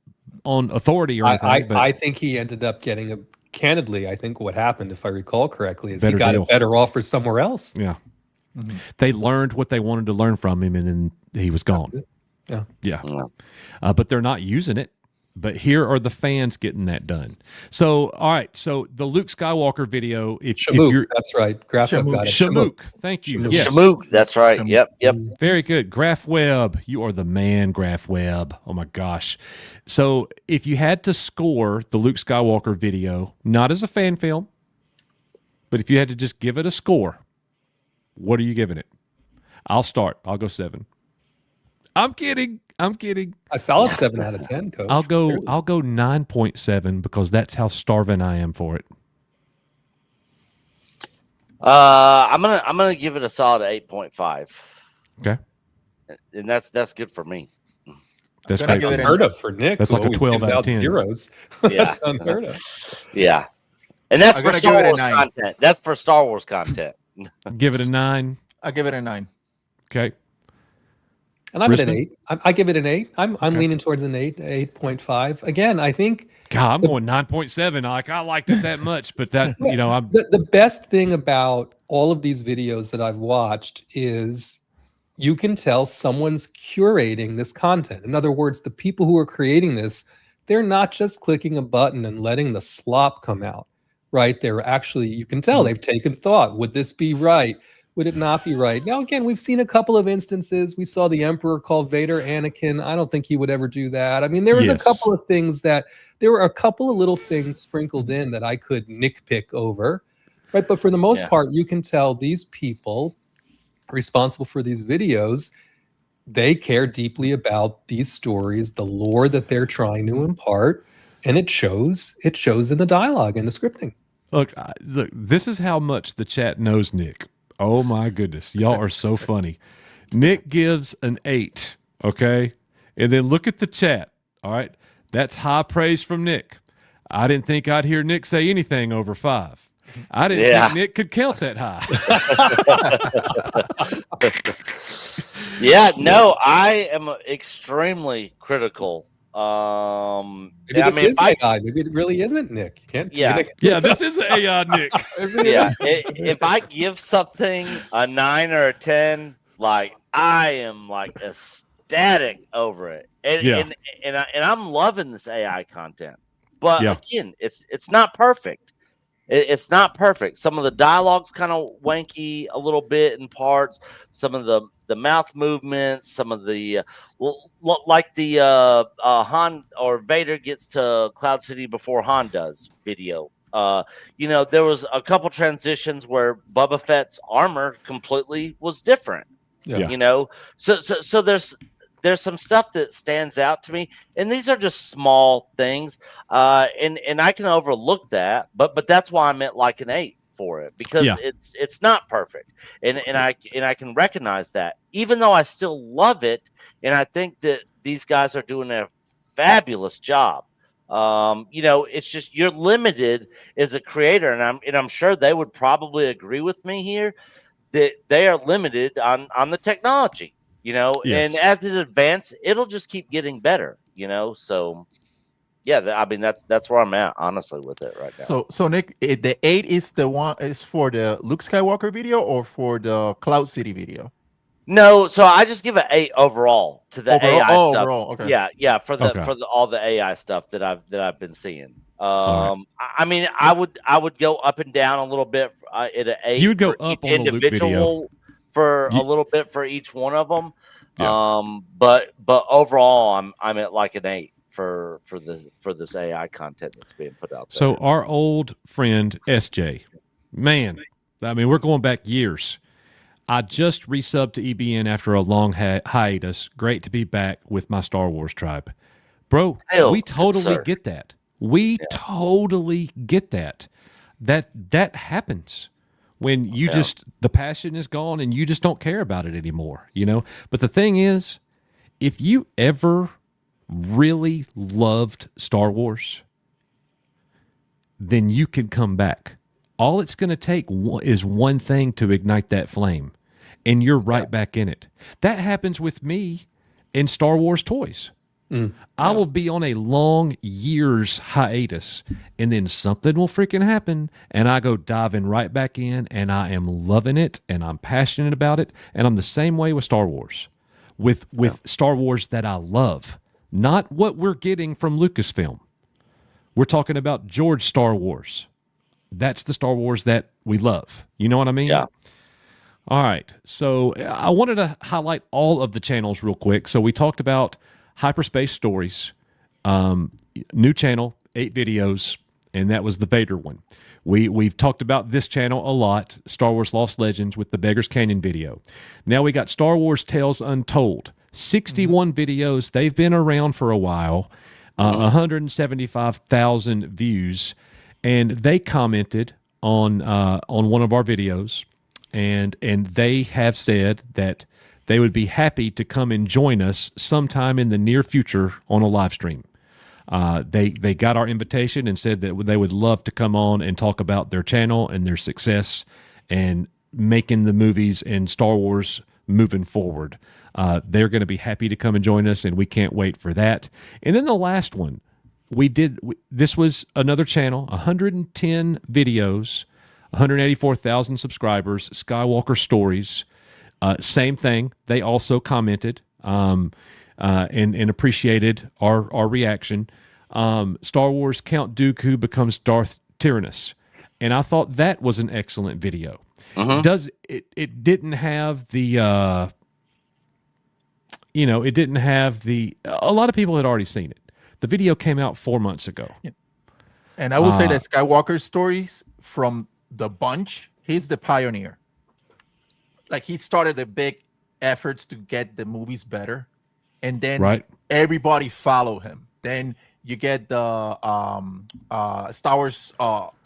on authority or anything. I think he ended up getting candidly. I think what happened, if I recall correctly, is he Better got deal. a better offer somewhere else. Yeah, they learned what they wanted to learn from him, and then he was gone. Yeah. But they're not using it. But here are the fans getting that done. So, all right. So the Luke Skywalker video, if you're that's right. GraphWeb got it. Shamook, thank you. Yes. Shamook, that's right. Yep. Very good. GraphWeb, you are the man, GraphWeb. Oh my gosh. So if you had to score the Luke Skywalker video, not as a fan film, but if you had to just give it a score, what are you giving it? I'll start. I'll go 7. I'm kidding. A solid 7 out of 10, Coach. I'll go 9.7 because that's how starving I am for it. I'm gonna give it a solid 8.5. Okay. And that's good for me. That's unheard of for Nick. That's like a 12 out of 10. Zeros. Yeah. That's unheard of. Yeah. And that's for Star Wars 9. content. That's for Star Wars content. Give it a 9. I'll give it a 9. Okay. And I'm at an 8. I give it an 8. I'm leaning towards an 8.5. Again, I think. God, I'm going 9.7. Like I liked it that much, but that I'm the best thing about all of these videos that I've watched is you can tell someone's curating this content. In other words, the people who are creating this, they're not just clicking a button and letting the slop come out, right? They're actually, you can tell they've taken thought. Would this be right? Would it not be right? Now, again, we've seen a couple of instances. We saw the Emperor call Vader Anakin. I don't think he would ever do that. I mean, there was a couple of things there were a couple of little things sprinkled in that I could nitpick over, right? But for the most part, you can tell these people responsible for these videos, they care deeply about these stories, the lore that they're trying to impart, and it shows in the dialogue and the scripting. Look, this is how much the chat knows Nick. Oh my goodness. Y'all are so funny. Nick gives an 8, okay? And then look at the chat, all right? That's high praise from Nick. I didn't think I'd hear Nick say anything over 5. I didn't think Nick could count that high. Yeah, no, I am extremely critical. Maybe this is AI. Maybe it really isn't Nick. You can't. Yeah, this is AI Nick. Yeah, if I give something a 9 or a 10, like I am like ecstatic over it, and I'm loving this AI content. But again, it's not perfect. It's not perfect. Some of the dialogue's kind of wanky a little bit in parts. Some of the mouth movements, some of the like the Han or Vader gets to Cloud City before Han does video. There was a couple transitions where Boba Fett's armor completely was different. So there's some stuff that stands out to me, and these are just small things, and I can overlook that, but that's why I'm at like an 8 for it, because it's not perfect, and I can recognize that, even though I still love it, and I think that these guys are doing a fabulous job. It's just you're limited as a creator, and I'm sure they would probably agree with me here that they are limited on the technology. And as it advances, it'll just keep getting better, so that's where I'm at, honestly, with it right now. So Nick, the 8 is for the Luke Skywalker video or for the Cloud City video? No, so I just give it 8 overall to the AI stuff. Overall, okay. Yeah, for all the AI stuff that I've been seeing. I mean, I would go up and down a little bit at an 8. You would go for up each on the Luke video. individual for a little bit for each one of them. Yeah. But overall, I'm at like an 8 for this AI content that's being put out there. So our old friend SJ, man, I mean, we're going back years. I just resubbed to EBN after a long hiatus. Great to be back with my Star Wars tribe. Bro, we totally get that. We totally get that. That happens when you just, the passion is gone and you just don't care about it anymore, you know? But the thing is, if you ever really loved Star Wars, then you can come back. All it's going to take is one thing to ignite that flame, and you're right back in it. That happens with me in Star Wars toys. I will be on a long years hiatus, and then something will freaking happen, and I go diving right back in, and I am loving it, and I'm passionate about it, and I'm the same way with Star Wars, with Star Wars that I love, not what we're getting from Lucasfilm. We're talking about George Star Wars. That's the Star Wars that we love. You know what I mean? Yeah. All right. So I wanted to highlight all of the channels real quick. So we talked about Hyperspace Stories, new channel, 8 videos, and that was the Vader one. We've talked about this channel a lot, Star Wars Lost Legends with the Beggar's Canyon video. Now we got Star Wars Tales Untold, 61 videos. They've been around for a while, 175,000 views, and they commented on one of our videos, and they have said that they would be happy to come and join us sometime in the near future on a live stream. They got our invitation and said that they would love to come on and talk about their channel and their success and making the movies and Star Wars moving forward. They're going to be happy to come and join us, and we can't wait for that. And then the last one, this was another channel, 110 videos, 184,000 subscribers, Skywalker Stories. Same thing. They also commented and appreciated our reaction. Star Wars Count Dooku becomes Darth Tyrannus, and I thought that was an excellent video. It didn't have the it didn't have the. A lot of people had already seen it. The video came out 4 months ago, and I will say that Skywalker Stories, from the bunch, he's the pioneer. Like, he started the big efforts to get the movies better, and then everybody follow him. Then you get the Star Wars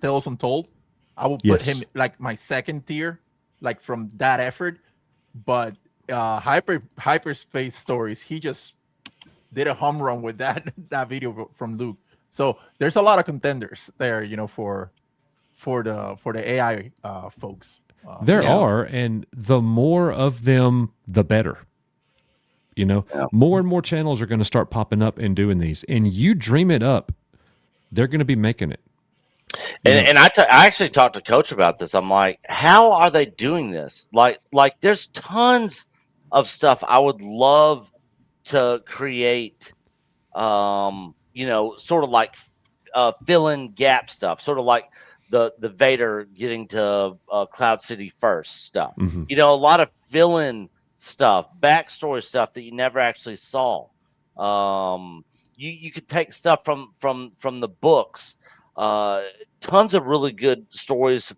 Tales Untold. I will put him like my second tier, like from that effort. But Hyperspace Stories, he just did a home run with that video from Luke. So there's a lot of contenders there, for the AI folks. There are, and the more of them, the better. More and more channels are going to start popping up and doing these. And you dream it up, they're going to be making it. And I actually talked to Coach about this. I'm like, how are they doing this? Like there's tons of stuff I would love to create, sort of like fill in gap stuff, sort of like the Vader getting to Cloud City first stuff. A lot of fill-in stuff, backstory stuff that you never actually saw. You could take stuff from the books. Tons of really good stories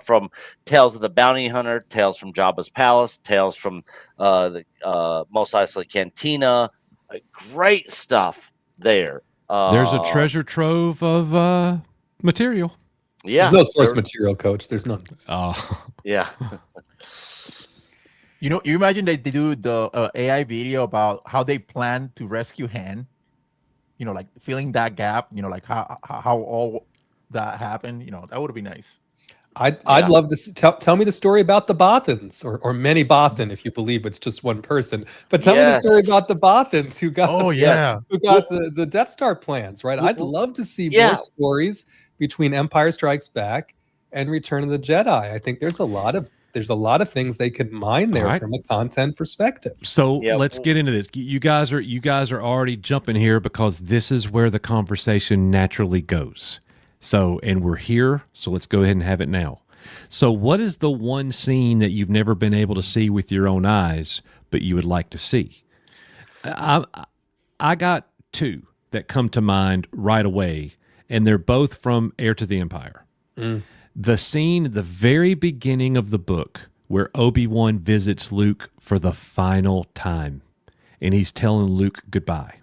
from Tales of the Bounty Hunter, Tales from Jabba's Palace, Tales from the Mos Eisley Cantina. Great stuff there. There's a treasure trove of material. Yeah, there's no source material, Coach. There's none. Oh, yeah. You imagine they do the AI video about how they plan to rescue Han. Like filling that gap. Like how all that happened. That would be nice. I'd love to tell me the story about the Bothans, or many Bothan, if you believe it's just one person. But tell me the story about the Bothans who got the Death Star plans. Right. I'd love to see more stories between Empire Strikes Back and Return of the Jedi. I think there's a lot of there's a lot of things they could mine there from a content perspective. So let's get into this. You guys are already jumping here because this is where the conversation naturally goes. So, and we're here, so let's go ahead and have it now. So what is the one scene that you've never been able to see with your own eyes, but you would like to see? I got two that come to mind right away, and they're both from Heir to the Empire. The scene at the very beginning of the book where Obi-Wan visits Luke for the final time, and he's telling Luke goodbye.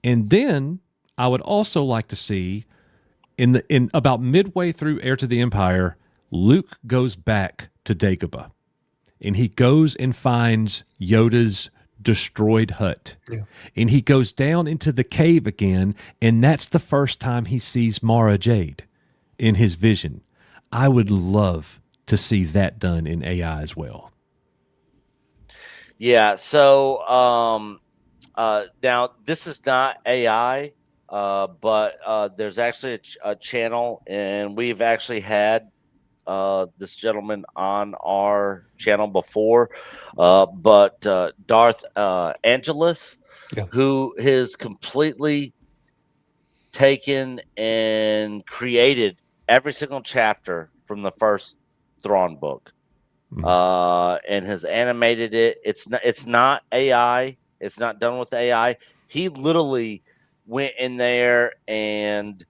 And then I would also like to see in about midway through Heir to the Empire, Luke goes back to Dagobah, and he goes and finds Yoda's destroyed hut. And he goes down into the cave again, and that's the first time he sees Mara Jade in his vision. I would love to see that done in AI as well. Yeah, so now this is not AI, but there's actually a channel, and we've actually had this gentleman on our channel before, but Darth Angelus, who has completely taken and created every single chapter from the first Thrawn book, and has animated it. It's not AI. It's not done with AI. He literally went in there and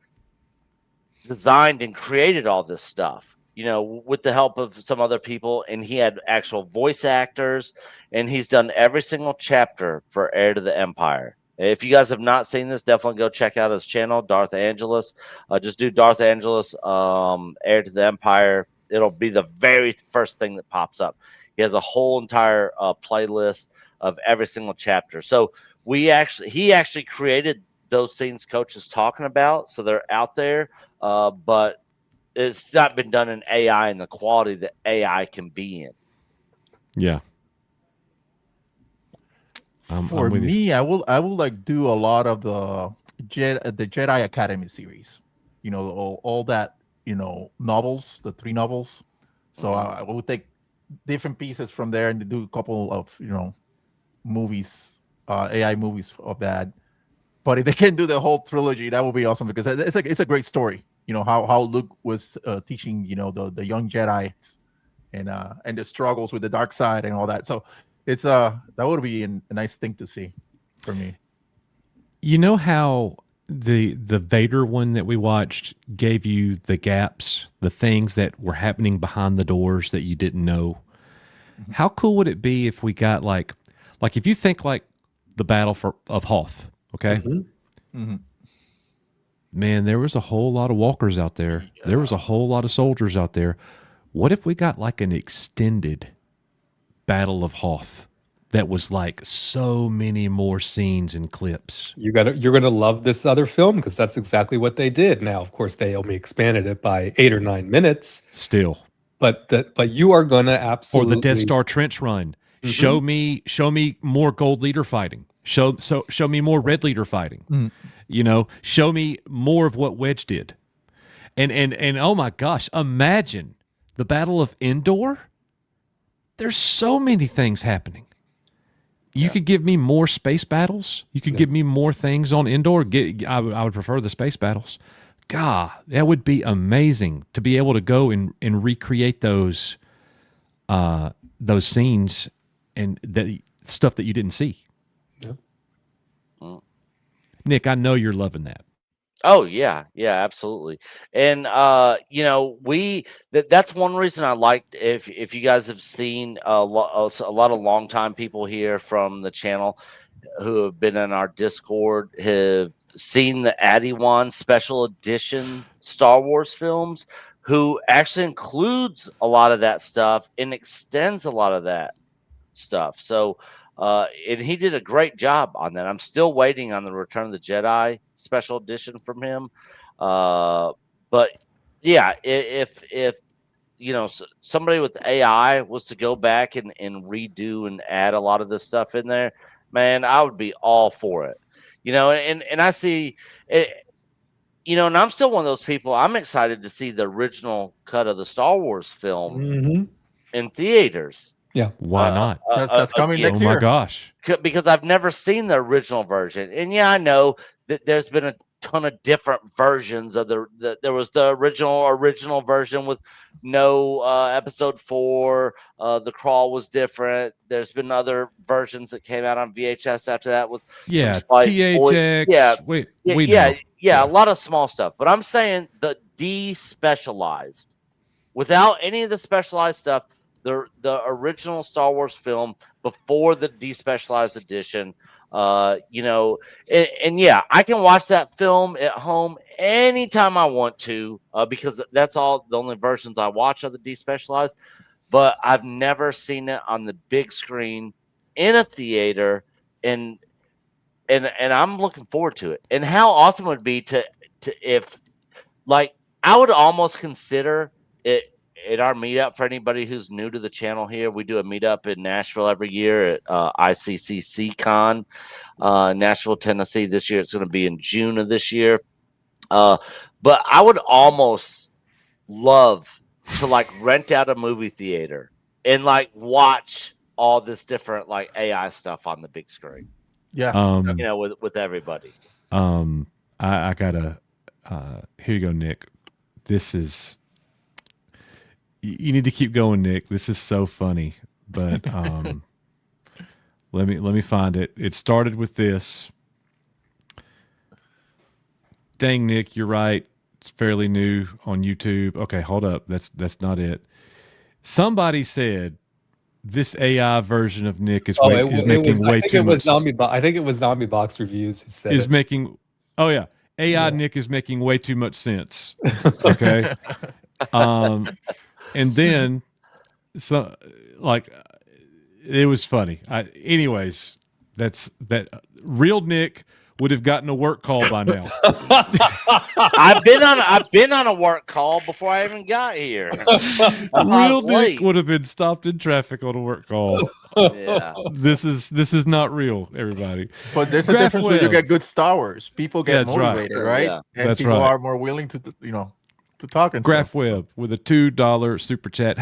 designed and created all this stuff, you know, with the help of some other people, and he had actual voice actors, and he's done every single chapter for Heir to the Empire. If you guys have not seen this, definitely go check out his channel, Darth Angelus. Just do Darth Angelus, Heir to the Empire. It'll be the very first thing that pops up. He has a whole entire playlist of every single chapter. So he actually created those scenes Coach is talking about, so they're out there, but it's not been done in AI and the quality that AI can be in. Yeah. For me, I will like do a lot of the Jedi Academy series. You know, all that, you know, novels, the 3 novels. So I will take different pieces from there and do a couple of, you know, movies, AI movies of that. But if they can do the whole trilogy, that would be awesome, because it's a great story. You know, how Luke was teaching, you know, the young Jedi and the struggles with the dark side and all that. So it's that would be a nice thing to see for me. You know how the Vader one that we watched gave you the gaps, the things that were happening behind the doors that you didn't know? How cool would it be if we got like if you think like the Battle of Hoth, okay? Man, there was a whole lot of walkers out there. Yeah. There was a whole lot of soldiers out there. What if we got like an extended Battle of Hoth that was like so many more scenes and clips? You're gonna love this other film, because that's exactly what they did. Now, of course, they only expanded it by 8 or 9 minutes. Still, but you are gonna absolutely, or the Death Star trench run. Show me more Gold Leader fighting. Show me more Red Leader fighting. You know, show me more of what Wedge did. And oh my gosh, imagine the Battle of Endor. There's so many things happening. You could give me more space battles. You could give me more things on Endor. I would prefer the space battles. God, that would be amazing to be able to go and recreate those scenes and the stuff that you didn't see. Nick, I know you're loving that. Oh yeah, absolutely. And you know, that's one reason I liked, if you guys have seen a lot of longtime people here from the channel who have been in our Discord have seen the Addy-Wan special edition Star Wars films, who actually includes a lot of that stuff and extends a lot of that stuff. So and he did a great job on that. I'm still waiting on the Return of the Jedi special edition from him. But yeah, if you know, somebody with AI was to go back and redo and add a lot of this stuff in there, man, I would be all for it. You know, and I see it, you know, and I'm still one of those people. I'm excited to see the original cut of the Star Wars film. in theaters. Yeah. Why not? That's coming next Oh year. my gosh. Because I've never seen the original version. And yeah, I know that there's been a ton of different versions of there was the original version with no episode 4. The crawl was different. There's been other versions that came out on VHS after that with Yeah, some slight THX. yeah, we know. a lot of small stuff. But I'm saying the despecialized, without any of the specialized stuff, the original Star Wars film before the despecialized edition, you know, and yeah, I can watch that film at home anytime I want to, because that's all the only versions I watch of the despecialized. But I've never seen it on the big screen in a theater, and I'm looking forward to it. And how awesome would it be to if, like, I would almost consider it at our meetup. For anybody who's new to the channel here, we do a meetup in Nashville every year at ICCC Con, Nashville, Tennessee. This year it's going to be in June of this year. But I would almost love to like rent out a movie theater and like watch all this different like AI stuff on the big screen. Yeah. You know, with everybody. I gotta here you go, Nick. This is you need to keep going, Nick. This is so funny. But let me find it. It started with this. Dang, Nick, you're right. It's fairly new on YouTube. Okay, hold up. That's not it. Somebody said this AI version of Nick is making way too much. I think it was Zombie Box Reviews who said is it. making. Oh yeah, AI Nick is making way too much sense. Okay. And then so like it was funny. Anyways, that real Nick would have gotten a work call by now. I've been on a work call before I even got here. Real Nick would have been stopped in traffic on a work call. Yeah. This is not real, everybody. But there's a difference when you get good Star Wars. People get motivated, right? Yeah. And That's people right. are more willing to talk and Graph stuff. Web with a $2 super chat.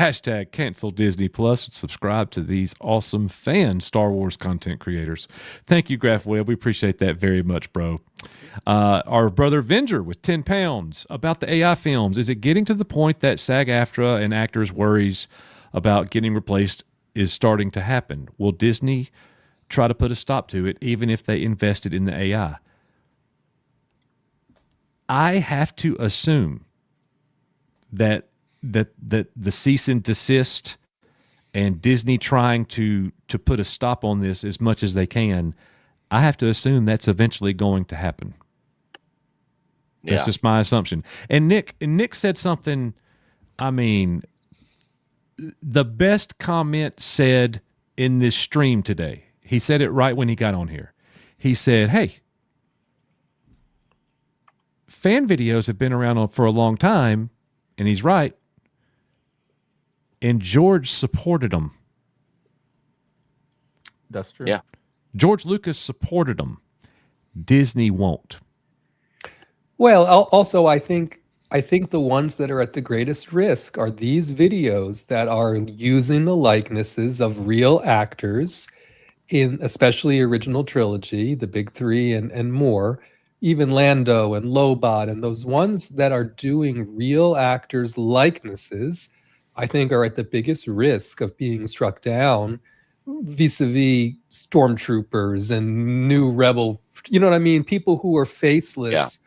# cancel Disney Plus. Subscribe to these awesome fan Star Wars content creators. Thank you, Graph Web. We appreciate that very much, bro. Our brother Venger with 10 pounds about the AI films. Is it getting to the point that SAG-AFTRA and actors' worries about getting replaced is starting to happen? Will Disney try to put a stop to it, even if they invested in the AI? I have to assume that the cease and desist and Disney trying to put a stop on this as much as they can, I have to assume that's eventually going to happen. That's just my assumption. And Nick said something, I mean, the best comment said in this stream today. He said it right when he got on here. He said, hey, fan videos have been around for a long time. And he's right. And George supported them. That's true. Yeah. George Lucas supported them. Disney won't. Well, also I think the ones that are at the greatest risk are these videos that are using the likenesses of real actors in especially original trilogy, the big three and more. Even Lando and Lobot and those ones that are doing real actors' likenesses, I think are at the biggest risk of being struck down vis-a-vis stormtroopers and new rebel, you know what I mean? People who are faceless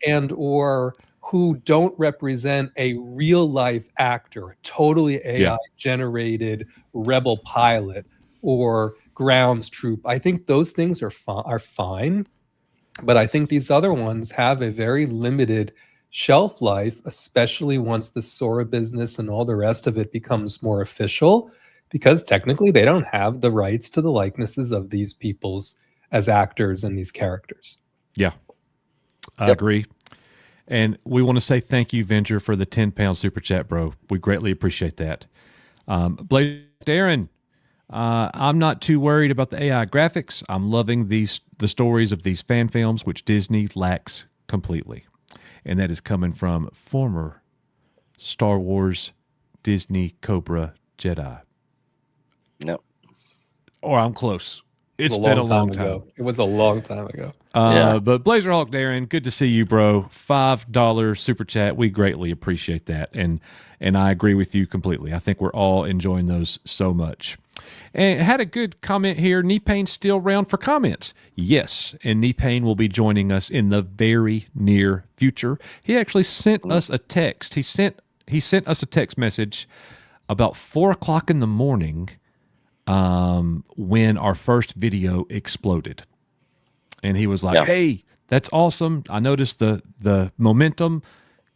and or who don't represent a real life actor, a totally AI generated rebel pilot or grounds troop. I think those things are fine. But I think these other ones have a very limited shelf life, especially once the Sora business and all the rest of it becomes more official, because technically they don't have the rights to the likenesses of these peoples as actors and these characters. Yeah, I agree. And we want to say thank you, Venger, for the 10-pound super chat, bro. We greatly appreciate that. Blake Aaron, I'm not too worried about the AI graphics. I'm loving the stories of these fan films, which Disney lacks completely. And that is coming from former Star Wars Disney Cobra Jedi. No. Or I'm close. It's It was been a long time ago. It was a long time ago. But Blazerhawk Darren, good to see you, bro. $5 super chat. We greatly appreciate that. And I agree with you completely. I think we're all enjoying those so much. And had a good comment here. Knee-Pain's still around for comments. Yes, and Knee-Pain will be joining us in the very near future. He actually sent us a text. He sent us a text message about 4 o'clock in the morning when our first video exploded. And he was like, hey, that's awesome. I noticed the momentum.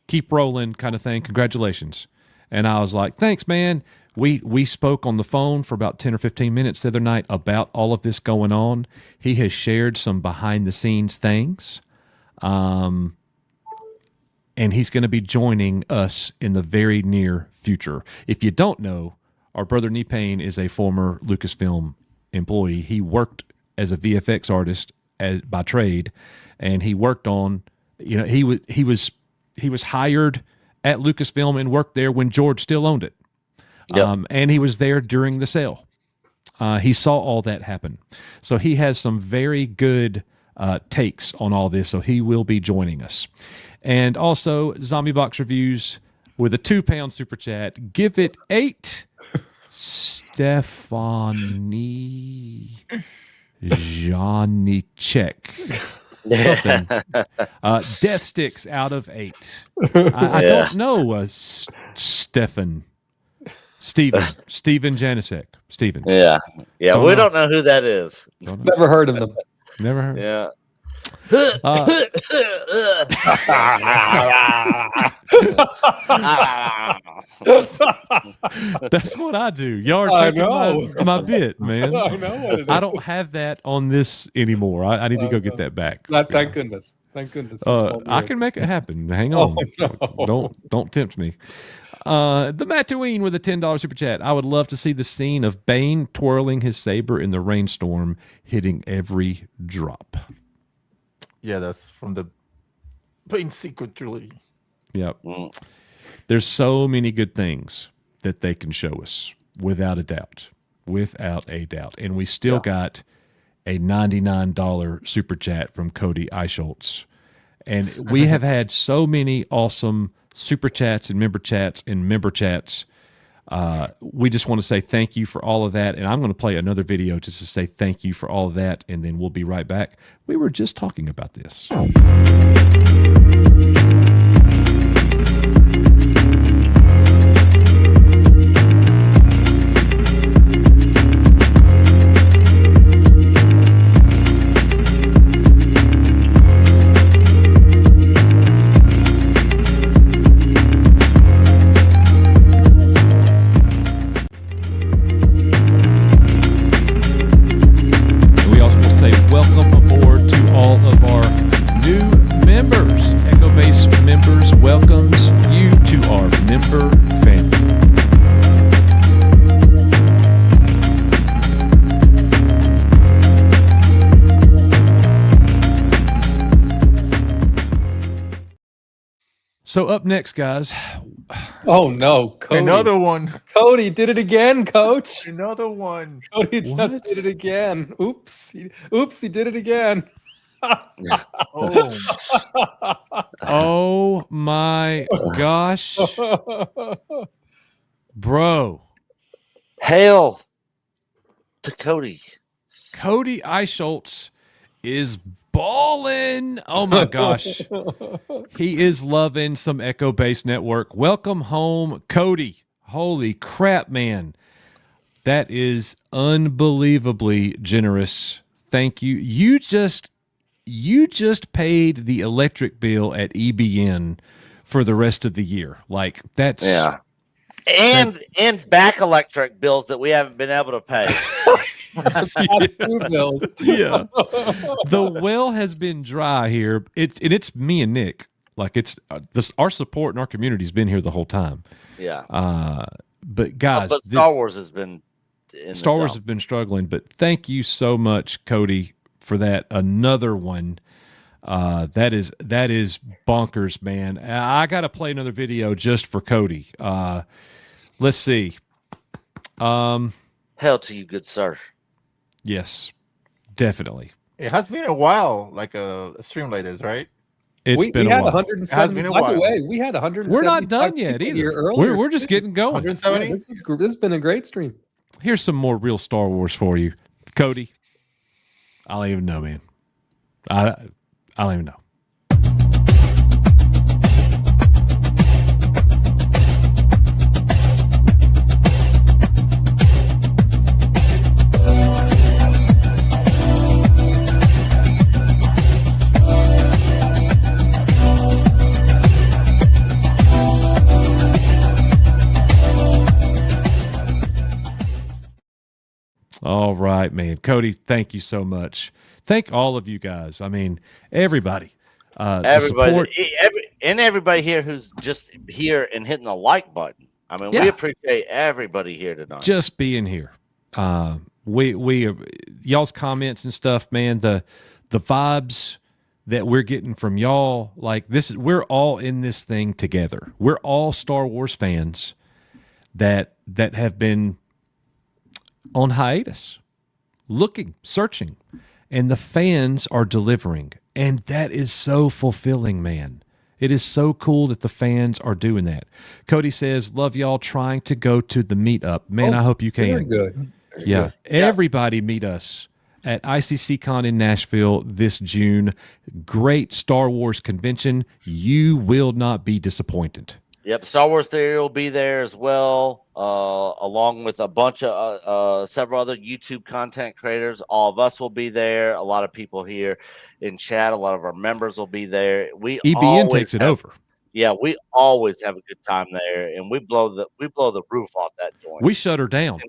Keep rolling kind of thing. Congratulations. And I was like, thanks, man. We spoke on the phone for about 10 or 15 minutes the other night about all of this going on. He has shared some behind-the-scenes things. And he's going to be joining us in the very near future. If you don't know, our brother Knee-Pain is a former Lucasfilm employee. He worked as a VFX artist by trade, and he worked on, he was hired at Lucasfilm and worked there when George still owned it. Yep. And he was there during the sale. He saw all that happen. So he has some very good takes on all this, so he will be joining us. And also, Zombie Box Reviews with a £2 super chat. Give it 8. Stephanie Johnny Check. Something. Death Sticks out of 8. I don't know. Stephen Janicek. Stephen. Yeah. We don't know who that is. Never heard of them. Never heard. Yeah. That's what I do. Y'all are taking my bit, man. I know what it is. I don't have that on this anymore. I need to go get that back. Thank goodness. Thank goodness. I can make it happen. Hang on. No. Don't tempt me. The Mattuine with a $10 super chat. I would love to see the scene of Bane twirling his saber in the rainstorm, hitting every drop. Yeah, that's from the Bane Secret trilogy. Yep. There's so many good things that they can show us, without a doubt. And we still got a $99 super chat from Cody Eichholtz. And we have had so many awesome super chats and member chats. We just want to say thank you for all of that. And I'm going to play another video just to say thank you for all of that. And then we'll be right back. We were just talking about this. Welcome aboard to all of our new members. EchoBase members welcomes you to our member family. So up next, guys. Oh no, Cody. Another one. Cody did it again, coach. Another one. Cody just did it again. Oops. Oops, he did it again. Oh my gosh. Bro. Hail to Cody. Cody Eichholtz is balling. Oh my gosh. He is loving some Echo Base Network. Welcome home, Cody. Holy crap, man. That is unbelievably generous. Thank you. You just paid the electric bill at EBN for the rest of the year. Like that's and back electric bills that we haven't been able to pay. Yeah. The well has been dry here. It's me and Nick. Like it's our support in our community has been here the whole time. Yeah. But guys, but Star Wars has been struggling. But thank you so much, Cody, for that. Another one. That is bonkers, man. I got to play another video just for Cody. Let's see. Hell to you, good sir. Yes, definitely. It has been a while, like a stream like this, right? It's been a while. 170. By the way, we had 170. We're not done yet either. We're just getting going. 170. Yeah, this has been a great stream. Here's some more real Star Wars for you, Cody. I don't even know, man. I don't even know. All right, man. Cody, thank you so much. Thank all of you guys. I mean, everybody. Everybody here who's just here and hitting the like button. I mean, we appreciate everybody here tonight. Just being here. We y'all's comments and stuff, man, the vibes that we're getting from y'all, like this, we're all in this thing together. We're all Star Wars fans that have been on hiatus, looking, searching, and the fans are delivering. And that is so fulfilling, man. It is so cool that the fans are doing that. Cody says, love y'all, trying to go to the meetup. Man, I hope you can. Very good. Very good. Everybody meet us at ICCCon in Nashville this June. Great Star Wars convention. You will not be disappointed. Yep, Star Wars Theory will be there as well, along with a bunch of several other YouTube content creators. All of us will be there. A lot of people here in chat, a lot of our members will be there. EBN takes it over. Yeah, we always have a good time there, and we blow the roof off that joint. We shut her down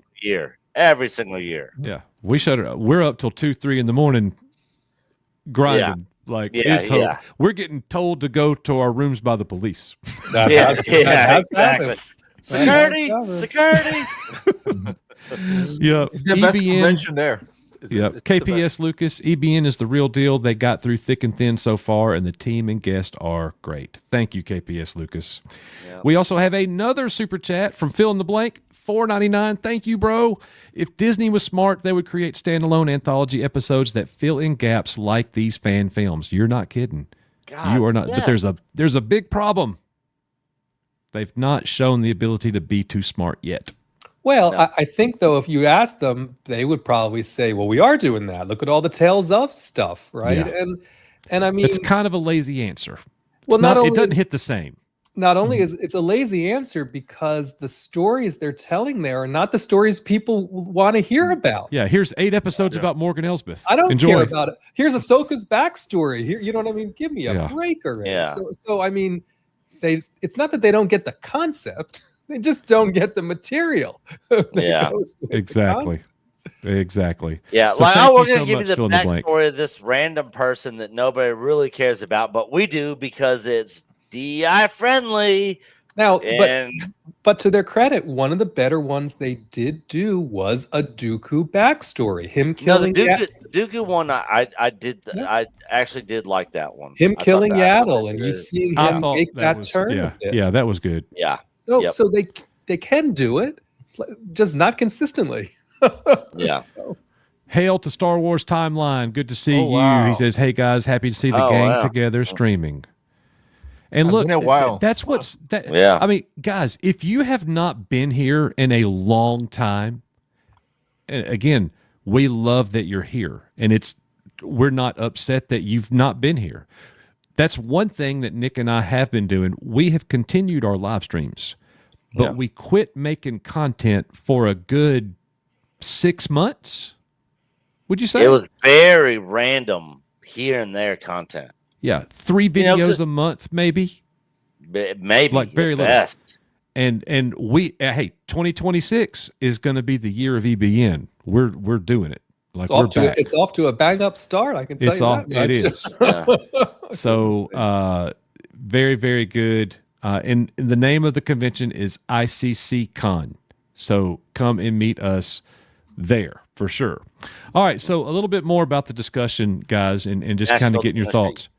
every single year. Yeah, we shut her. We're up till 2-3 in the morning grinding. We're getting told to go to our rooms by the police. Exactly. Security. Yeah, it's the best convention there. KPS Lucas, EBN is the real deal. They got through thick and thin so far, and the team and guests are great. Thank you, KPS Lucas. Yep. We also have another super chat from Phil in the Blank. $4.99. Thank you, bro. If Disney was smart, they would create standalone anthology episodes that fill in gaps like these fan films. You're not kidding. God, you are not. But there's a big problem. They've not shown the ability to be too smart yet. Well, no. I think, though, if you ask them, they would probably say, well, we are doing that. Look at all the Tales of stuff, right? Yeah. And I mean... It's kind of a lazy answer. It doesn't hit the same. Not only is it's a lazy answer because the stories they're telling there are not the stories people want to hear about. Yeah, here's 8 episodes about Morgan Elsbeth. I don't care about it. Here's Ahsoka's backstory. Here, you know what I mean? Give me a break already. Yeah. So I mean, it's not that they don't get the concept; they just don't get the material. Exactly. Exactly. Yeah, so like we're going to give you the backstory of this random person that nobody really cares about, but we do because it's DI friendly. Now, but to their credit, one of the better ones they did do was a Dooku backstory. Him killing Dooku one. I actually did like that one. Him killing Yaddle, and you seeing him make that turn. Yeah, that was good. Yeah. So they can do it, just not consistently. Yeah. Hail to Star Wars Timeline. Good to see you. Wow. He says, "Hey guys, happy to see the gang together streaming." And look, that's what's that. Yeah. I mean, guys, if you have not been here in a long time, again, we love that you're here, and we're not upset that you've not been here. That's one thing that Nick and I have been doing. We have continued our live streams, but we quit making content for a good 6 months. Would you say? It was very random here and there content. Yeah, 3 videos a month, maybe. Maybe like very little. And we 2026 is going to be the year of EBN. We're doing it. Like it's off to a bang up start. I can tell you that. It is. So very, very good. And the name of the convention is ICCCon. So come and meet us there for sure. All right. So a little bit more about the discussion, guys, and just kind of getting your thoughts.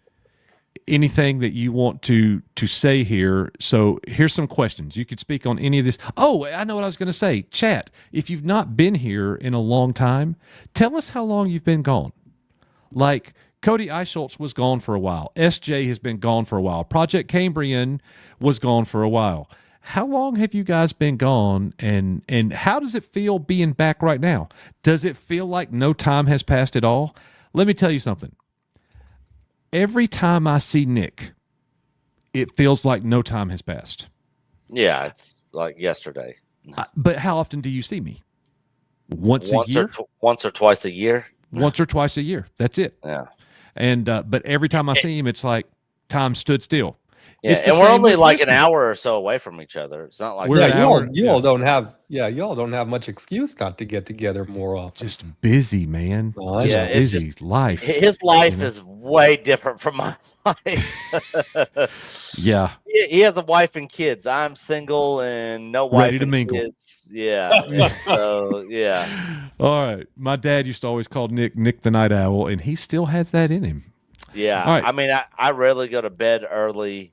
anything that you want to say here. So here's some questions. You could speak on any of this. Oh, I know what I was going to say. Chat, if you've not been here in a long time, tell us how long you've been gone. Like Cody Eicholtz was gone for a while. SJ has been gone for a while. Project Cambrian was gone for a while. How long have you guys been gone, and how does it feel being back right now? Does it feel like no time has passed at all? Let me tell you something. Every time I see Nick, it feels like no time has passed. Yeah, it's like yesterday. But how often do you see me? Once a year? Once or twice a year? Once or twice a year. That's it. Yeah. And but every time I see him, it's like time stood still. Yeah, and we're only like an hour or so away from each other. It's not like you all don't have much excuse not to get together more often. Just busy, man. Just busy life. His life is way different from my life. Yeah. He has a wife and kids. I'm single and no wife Ready to and mingle. Kids. Yeah. So yeah. All right. My dad used to always call Nick the Night Owl, and he still has that in him. Yeah. All right. I mean, I rarely go to bed early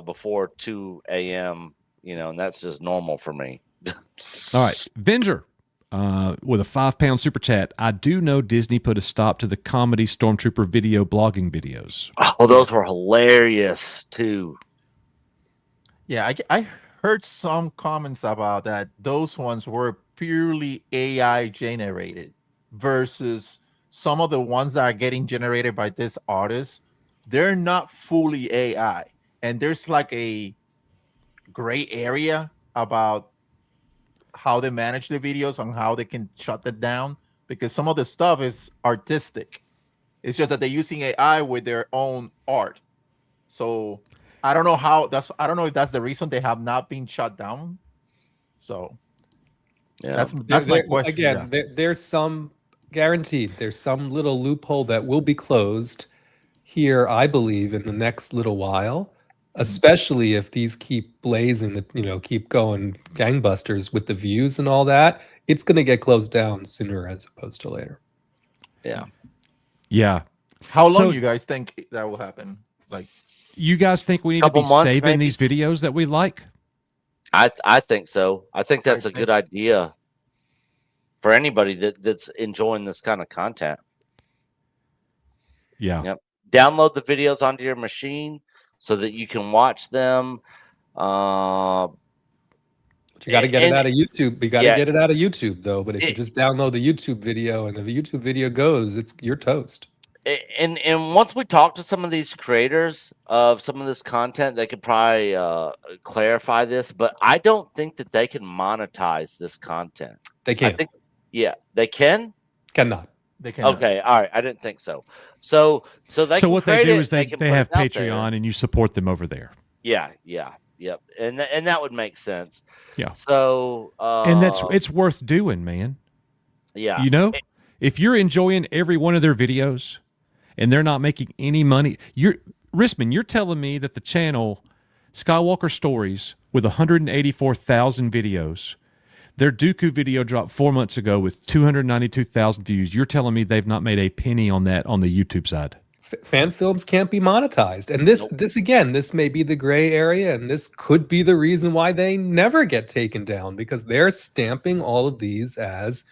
before 2 a.m., and that's just normal for me. All right. Venger with a £5 super chat. I do know Disney put a stop to the comedy Stormtrooper video blogging videos. Oh, those were hilarious too. Yeah, I heard some comments about that. Those ones were purely AI generated versus some of the ones that are getting generated by this artist. They're not fully AI. And there's like a gray area about how they manage the videos and how they can shut that down, because some of the stuff is artistic. It's just that they're using AI with their own art. So I don't know if that's the reason they have not been shut down. So yeah, that's my question. Again, there's some guaranteed. There's some little loophole that will be closed here, I believe, in the next little while. Especially if these keep blazing, keep going gangbusters with the views and all that, it's going to get closed down sooner as opposed to later. Yeah. Yeah. How long do you guys think that will happen? Like, you guys think we need to be saving these videos that we like? I think so. I think that's a good idea for anybody that's enjoying this kind of content. Yeah. Yep. Download the videos onto your machine so that you can watch them. But you got to get it out of YouTube. You got to get it out of YouTube, though. But if you just download the YouTube video and the YouTube video goes, you're toast. And once we talk to some of these creators of some of this content, they could probably clarify this. But I don't think that they can monetize this content. They can. They can. Cannot. They cannot. Okay, all right. I didn't think so. So what they do is they have Patreon and you support them over there. Yeah, yep, and that would make sense. Yeah. So and it's worth doing, man. Yeah. If you're enjoying every one of their videos and they're not making any money, Rissman, you're telling me that the channel Skywalker Stories with 184,000 videos. Their Dooku video dropped 4 months ago with 292,000 views. You're telling me they've not made a penny on that on the YouTube side? Fan films can't be monetized. And this may be the gray area, and this could be the reason why they never get taken down, because they're stamping all of these as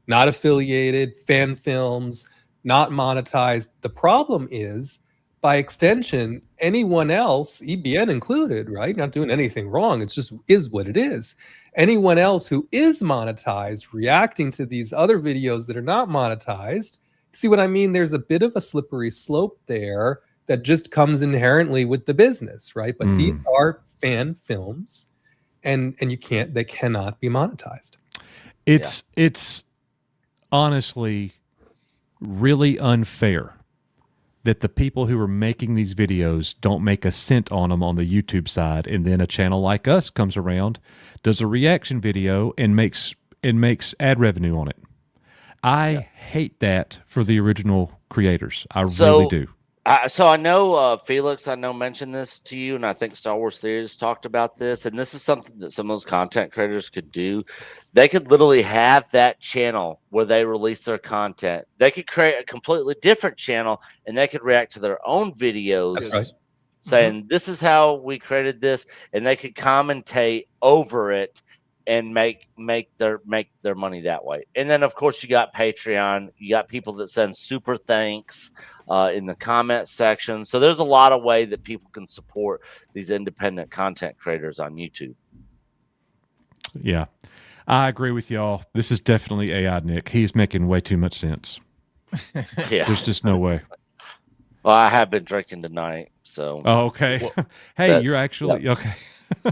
not affiliated, fan films, not monetized. The problem is, by extension, anyone else, EBN included, right? Not doing anything wrong. It's just is what it is. Anyone else who is monetized reacting to these other videos that are not monetized, see what I mean? There's a bit of a slippery slope there that just comes inherently with the business, right? But these are fan films, and they cannot be monetized. It's honestly really unfair that the people who are making these videos don't make a cent on them on the YouTube side, and then a channel like us comes around, does a reaction video, and makes ad revenue on it. I hate that for the original creators. I really do. So I know Felix, I know mentioned this to you, and I think Star Wars Theories talked about this, and this is something that some of those content creators could do. They could literally have that channel where they release their content. They could create a completely different channel, and they could react to their own videos. That's right. Saying this is how we created this, and they could commentate over it and make their money that way. And then of course you got Patreon, you got people that send super thanks in the comment section. So there's a lot of way that people can support these independent content creators on YouTube. Yeah, I agree with y'all. This is definitely AI Nick. He's making way too much sense. Yeah, there's just no way. Well, I have been drinking tonight, so. Oh, okay. Well, hey, you're actually okay.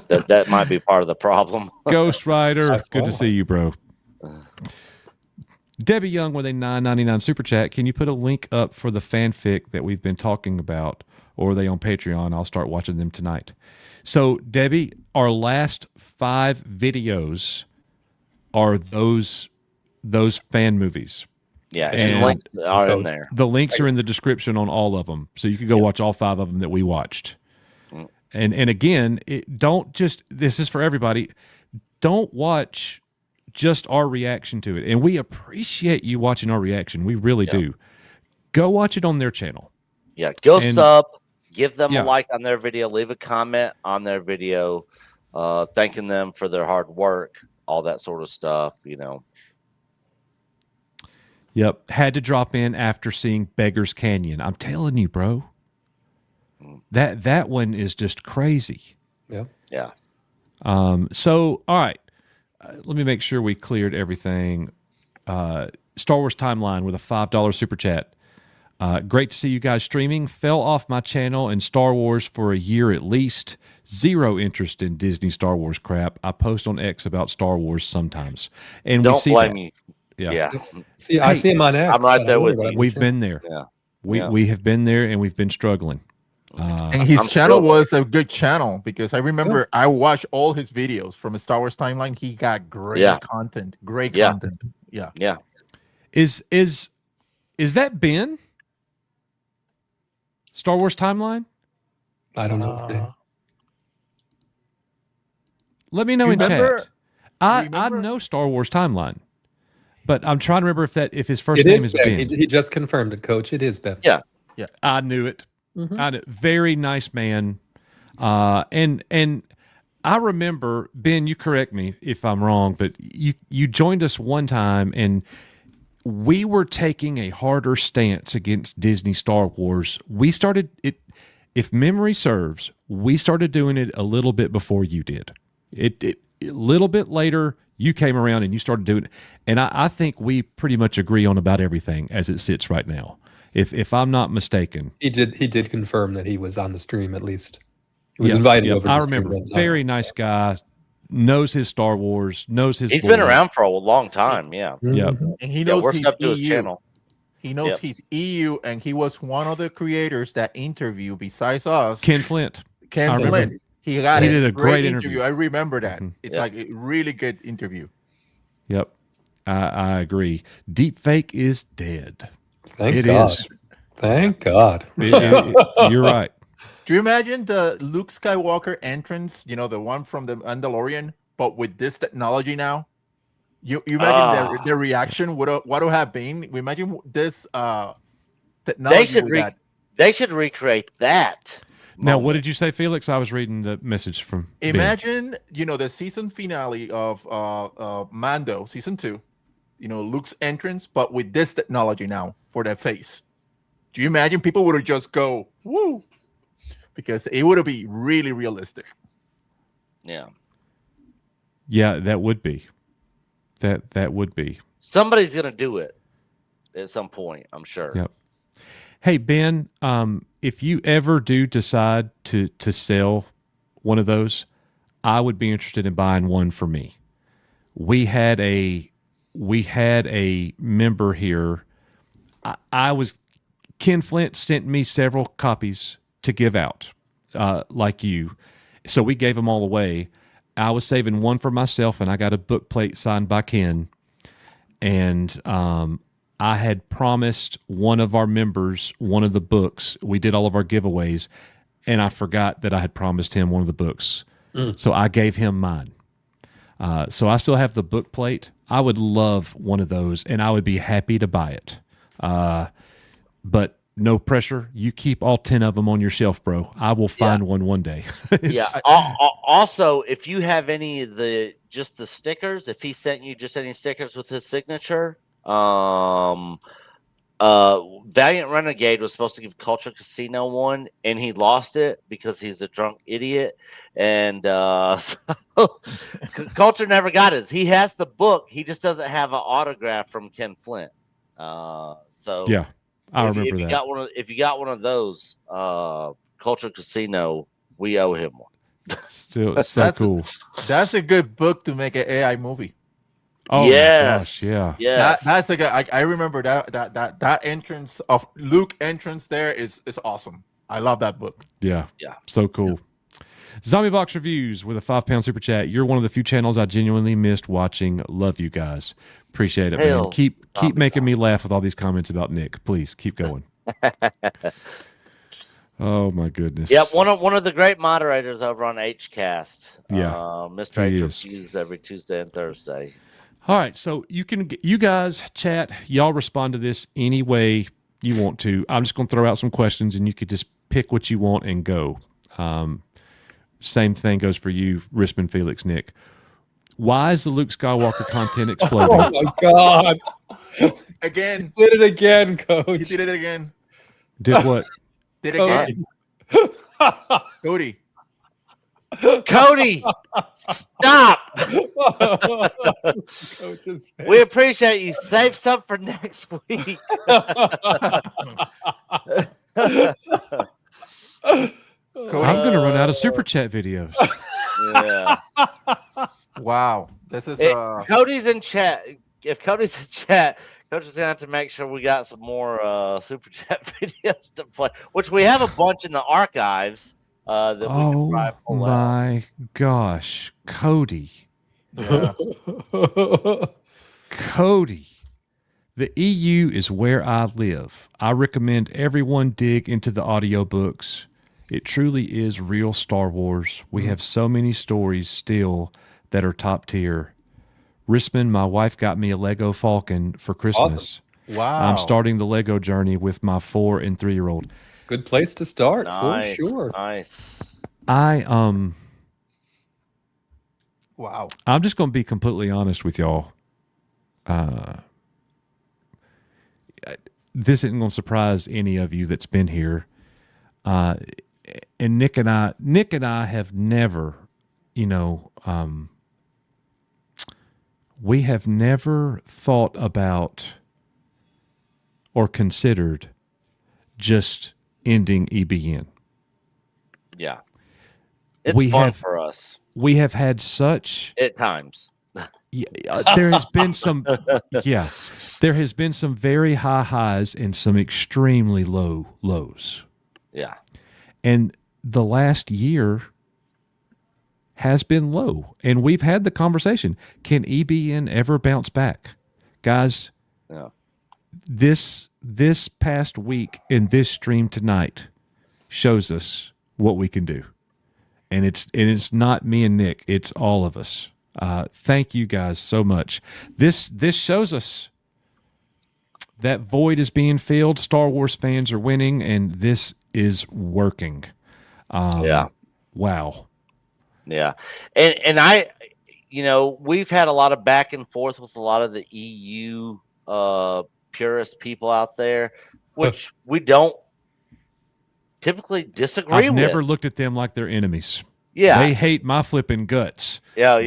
that might be part of the problem. Ghost Rider, good to see you, bro. Debbie Young with a $9.99 super chat. Can you put a link up for the fanfic that we've been talking about, or are they on Patreon? I'll start watching them tonight. So, Debbie, our last 5 videos are those fan movies. Yeah, and the links are in there. The links are in the description on all of them, so you can go watch all 5 of them that we watched. And again, this is for everybody. Don't watch just our reaction to it. And we appreciate you watching our reaction. We really do. Go watch it on their channel. Yeah, go sub, give them a like on their video, leave a comment on their video, thanking them for their hard work, all that sort of stuff, Yep. Had to drop in after seeing Beggar's Canyon. I'm telling you, bro. That one is just crazy. Yeah. Yeah. So, all right. Let me make sure we cleared everything. Star Wars Timeline with a $5 super chat. Great to see you guys streaming. Fell off my channel and Star Wars for a year at least. Zero interest in Disney Star Wars crap. I post on X about Star Wars sometimes. And don't we see blame that. you. Yeah. See, I see him on X. I'm right there with you. We've been there. Yeah. We have been there and we've been struggling. And his channel was a good channel because I remember I watched all his videos from a Star Wars Timeline. He got great content. Great content. Yeah. Yeah. Is that Ben? Star Wars Timeline? I don't know his name. Let me know in chat. I know Star Wars Timeline, but I'm trying to remember if his first name is Ben. He just confirmed it, Coach. It is Ben. Yeah. Yeah. I knew it. Very nice man. And I remember, Ben, you correct me if I'm wrong, but you joined us one time and we were taking a harder stance against Disney Star Wars. We started it, if memory serves, we started doing it a little bit before you did. A little bit later, you came around and you started doing it. And I think we pretty much agree on about everything as it sits right now. If I'm not mistaken. He did confirm that he was on the stream at least. He was invited over to I stream remember. one time. Very nice guy. Knows his Star Wars, knows his He's lore. been around for a long time, yeah. Yep. And he knows his to his EU. channel. He knows his EU, and he was one of the creators that interview besides us. Ken Flint. Ken Flint. He did a great interview. I remember that. It's like a really good interview. Yep. I agree. Deep fake is dead. Thank God. Thank God. You're right. Do you imagine the Luke Skywalker entrance, the one from the Mandalorian, but with this technology now? You imagine their reaction what would have been? We imagine this technology. They should recreate that. Now, what did you say, Felix? I was reading the message from Imagine, the season finale of Mando, season 2, Luke's entrance, but with this technology now for their face. Do you imagine people would have just go, woo? Because it would be really realistic. Yeah. Yeah, that would be. That would be. Somebody's gonna do it at some point, I'm sure. Yep. Hey Ben, if you ever do decide to sell one of those, I would be interested in buying one for me. We had a member here. Ken Flint sent me several copies to give out, like you. So we gave them all away. I was saving one for myself, and I got a book plate signed by Ken. And I had promised one of our members one of the books. We did all of our giveaways, and I forgot that I had promised him one of the books. So I gave him mine. So I still have the book plate. I would love one of those, and I would be happy to buy it. But no pressure. You keep all 10 of them on your shelf, bro. I will find one day. Yeah. Also, if you have any of the stickers, if he sent you just any stickers with his signature, Valiant Renegade was supposed to give Culture Casino one, and he lost it because he's a drunk idiot. And Culture never got his. He has the book. He just doesn't have an autograph from Ken Flint. So yeah, I remember if you that. If you got one of those, Culture Casino, we owe him one. Still, so cool. That's a good book to make an AI movie. Oh yes. my gosh, yeah. That's like I remember that entrance of Luke entrance there is awesome. I love that book. Yeah. So cool. Zombie Box Reviews with a £5 super chat. You're one of the few channels I genuinely missed watching. Love you guys. Appreciate it, man. Keep making me laugh with all these comments about Nick. Please keep going. Oh my goodness. Yeah, one of the great moderators over on HCast. Yeah, Mr. H Reviews every Tuesday and Thursday. All right, so you guys chat. Y'all respond to this any way you want to. I'm just going to throw out some questions, and you could just pick what you want and go. Same thing goes for you, Rispin, Felix, Nick. Why is the Luke Skywalker content exploding? Oh my God! Again, He did it again, Coach. He did it again. Did what? Did it again. Cody. Cody, stop. We appreciate you. Save some for next week. I'm going to run out of super chat videos. Yeah. Wow. This is Cody's in chat. If Cody's in chat, Coach is going to have to make sure we got some more super chat videos to play, which we have a bunch in the archives. That we can probably pull my gosh, Cody. Yeah. Cody. The EU is where I live. I recommend everyone dig into the audiobooks. It truly is real Star Wars. We have so many stories still that are top tier. Rispin, my wife got me a Lego Falcon for Christmas. Awesome. Wow. I'm starting the Lego journey with my 4- and 3-year-old. Good place to start, Nice, for sure. Nice. Wow. I'm just going to be completely honest with y'all. This isn't going to surprise any of you that's been here. And Nick and I have never, we have never thought about or considered just ending EBN. Yeah. It's fun for us. We have had such at times. There has been some there has been some very high highs and some extremely low lows. Yeah. And the last year has been low. And we've had the conversation. Can EBN ever bounce back? Guys, this past week and this stream tonight shows us what we can do. And it's not me and Nick, it's all of us. Thank you guys so much. This shows us that void is being filled. Star Wars fans are winning, and this is working. Wow. Yeah. And I, we've had a lot of back and forth with a lot of the EU purist people out there, which we don't typically disagree with. I've never looked at them like they're enemies. Yeah. They hate my flipping guts. Yeah.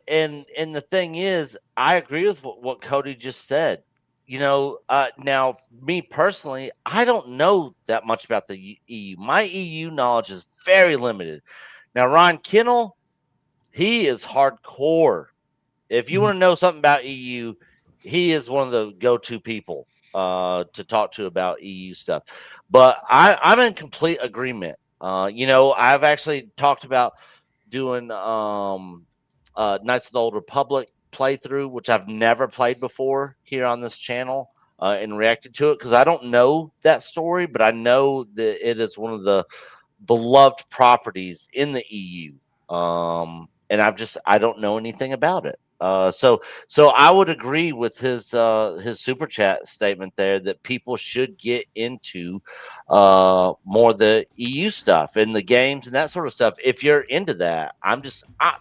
And the thing is, I agree with what Cody just said. Now, me personally, I don't know that much about the EU. My EU knowledge is very limited. Now, Ron Kennel, he is hardcore. If you want to know something about EU, he is one of the go-to people to talk to about EU stuff. But I'm in complete agreement. I've actually talked about doing Knights of the Old Republic playthrough, which I've never played before here on this channel, and reacted to it because I don't know that story, but I know that it is one of the beloved properties in the EU. And I don't know anything about it. So I would agree with his super chat statement there that people should get into more the EU stuff and the games and that sort of stuff. If you're into that,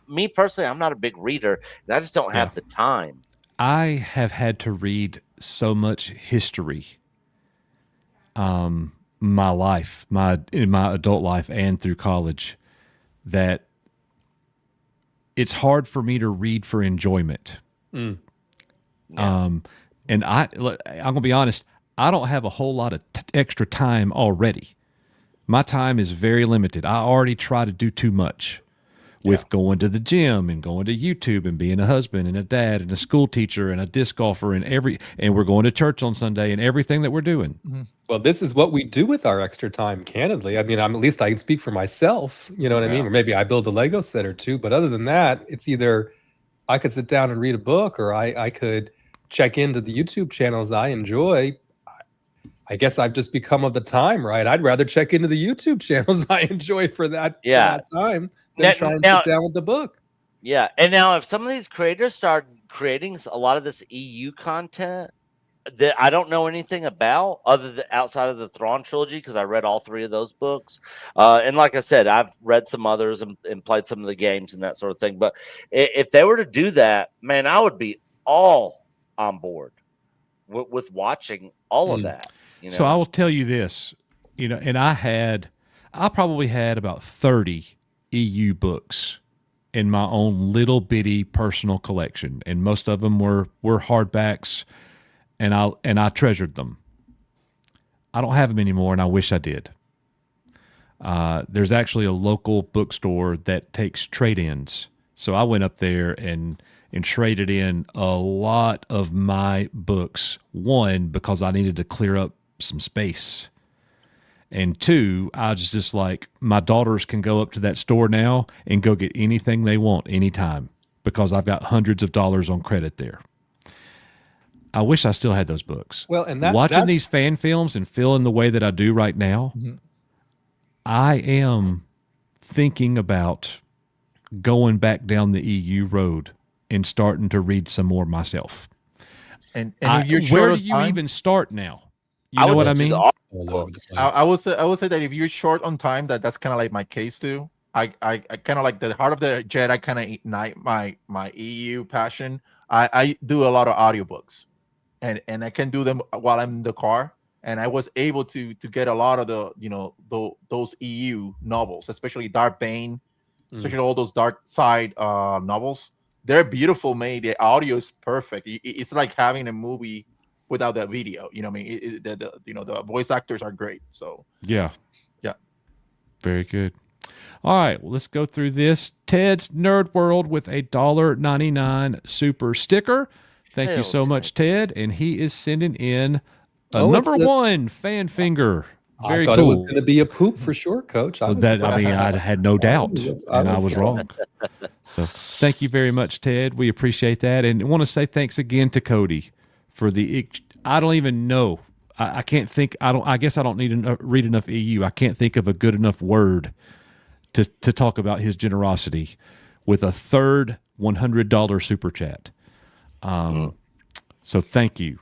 me personally, I'm not a big reader, and I just don't have the time. I have had to read so much history, my life, in my adult life and through college, that it's hard for me to read for enjoyment. And I'm gonna be honest, I don't have a whole lot of extra time already. My time is very limited. I already try to do too much with going to the gym and going to YouTube and being a husband and a dad and a school teacher and a disc golfer and we're going to church on Sunday and everything that we're doing. Well, this is what we do with our extra time, candidly. I mean, at least I can speak for myself, you know what I mean? Or maybe I build a Lego set or two, but other than that, it's either I could sit down and read a book, or I could check into the YouTube channels I enjoy. I guess I've just become of the time, right? I'd rather check into the YouTube channels I enjoy for that time than try and sit down with the book. Yeah, and now if some of these creators start creating a lot of this EU content that I don't know anything about other than outside of the Thrawn trilogy, because I read all 3 of those books, and like I said, I've read some others and played some of the games and that sort of thing. But if they were to do that, man, I would be all on board with watching all of that. You know? So I will tell you this, and I probably had about 30 EU books in my own little bitty personal collection, and most of them were hardbacks, and I treasured them. I don't have them anymore, and I wish I did. There's actually a local bookstore that takes trade-ins, so I went up there and traded in a lot of my books. One, because I needed to clear up some space. And 2, I was just like, my daughters can go up to that store now and go get anything they want anytime because I've got hundreds of dollars on credit there. I wish I still had those books. Well, and watching these fan films and feeling the way that I do right now, I am thinking about going back down the EU road and starting to read some more myself. And if you're short where of do you time, even start now? You know what I mean? I would say that if you're short on time, that's kind of like my case too. I kind of like the Heart of the Jedi kind of ignite my EU passion. I do a lot of audiobooks, and I can do them while I'm in the car. And I was able to get a lot of those EU novels, especially Darth Bane, especially all those dark side novels. They're beautiful made. The audio is perfect. It's like having a movie without that video. You know what I mean? The voice actors are great. So yeah. Very good. All right, well, let's go through this. Ted's Nerd World with a $1.99 super sticker. Thank you so much, Ted. And he is sending in a number 1 fan finger. Very I thought cool. it was going to be a poop for sure, Coach. I had no doubt, and I was wrong. So thank you very much, Ted. We appreciate that. And I want to say thanks again to Cody for I don't even know. I can't think. I guess I don't need to read enough EU. I can't think of a good enough word to talk about his generosity with a third $100 super chat. So thank you.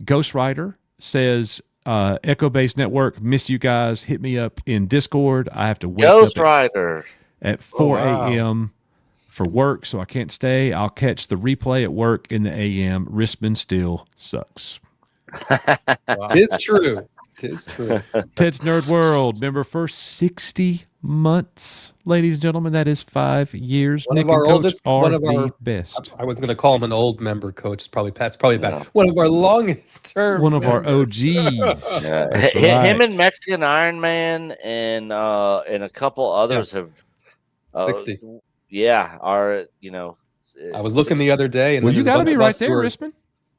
Ghost Rider says, Echo Base Network, miss you guys. Hit me up in Discord. I have to wake Ghost up Rider at 4 a.m. for work, so I can't stay. I'll catch the replay at work in the a.m. Rispin still sucks. Tis true. Tis true. Ted's Nerd World, member for 60 months, ladies and gentlemen. That is 5 years. One Nick of our and Coach oldest, are one of the our best. I was going to call him an old member, Coach. It's probably bad. One of our longest term. One of members. our OGs. That's right. Him and Mexican Iron Man and a couple others have 60. Yeah, are I was looking the other day, and well, then you got to be right there, Rispin.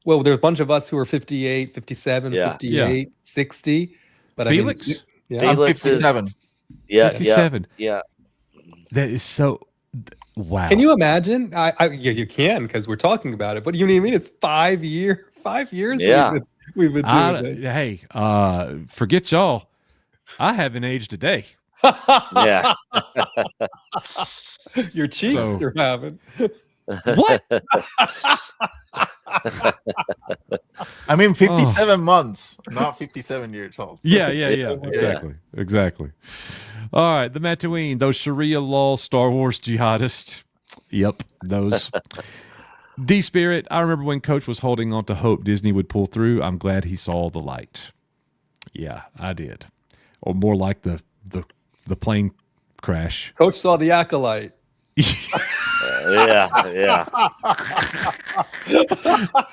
Well, there's a bunch of us who are 58, 57, Yeah. 58, 60. But Felix? I mean, I'm 57. Yeah, 57. Yeah. That is so. Wow. Can you imagine? Yeah, you can because we're talking about it. But you know what I mean? It's 5 years. 5 years. Yeah. We've been doing this. Hey, forget y'all. I haven't aged a day. Yeah. Your cheeks are having. What? I mean, 57 months, not 57 years old. Yeah. Exactly. All right, the Tatooine, those Sharia law Star Wars jihadists. Yep, those. D-Spirit, I remember when Coach was holding on to hope Disney would pull through. I'm glad he saw the light. Yeah, I did. Or more like the plane crash. Coach saw the acolyte. Yeah.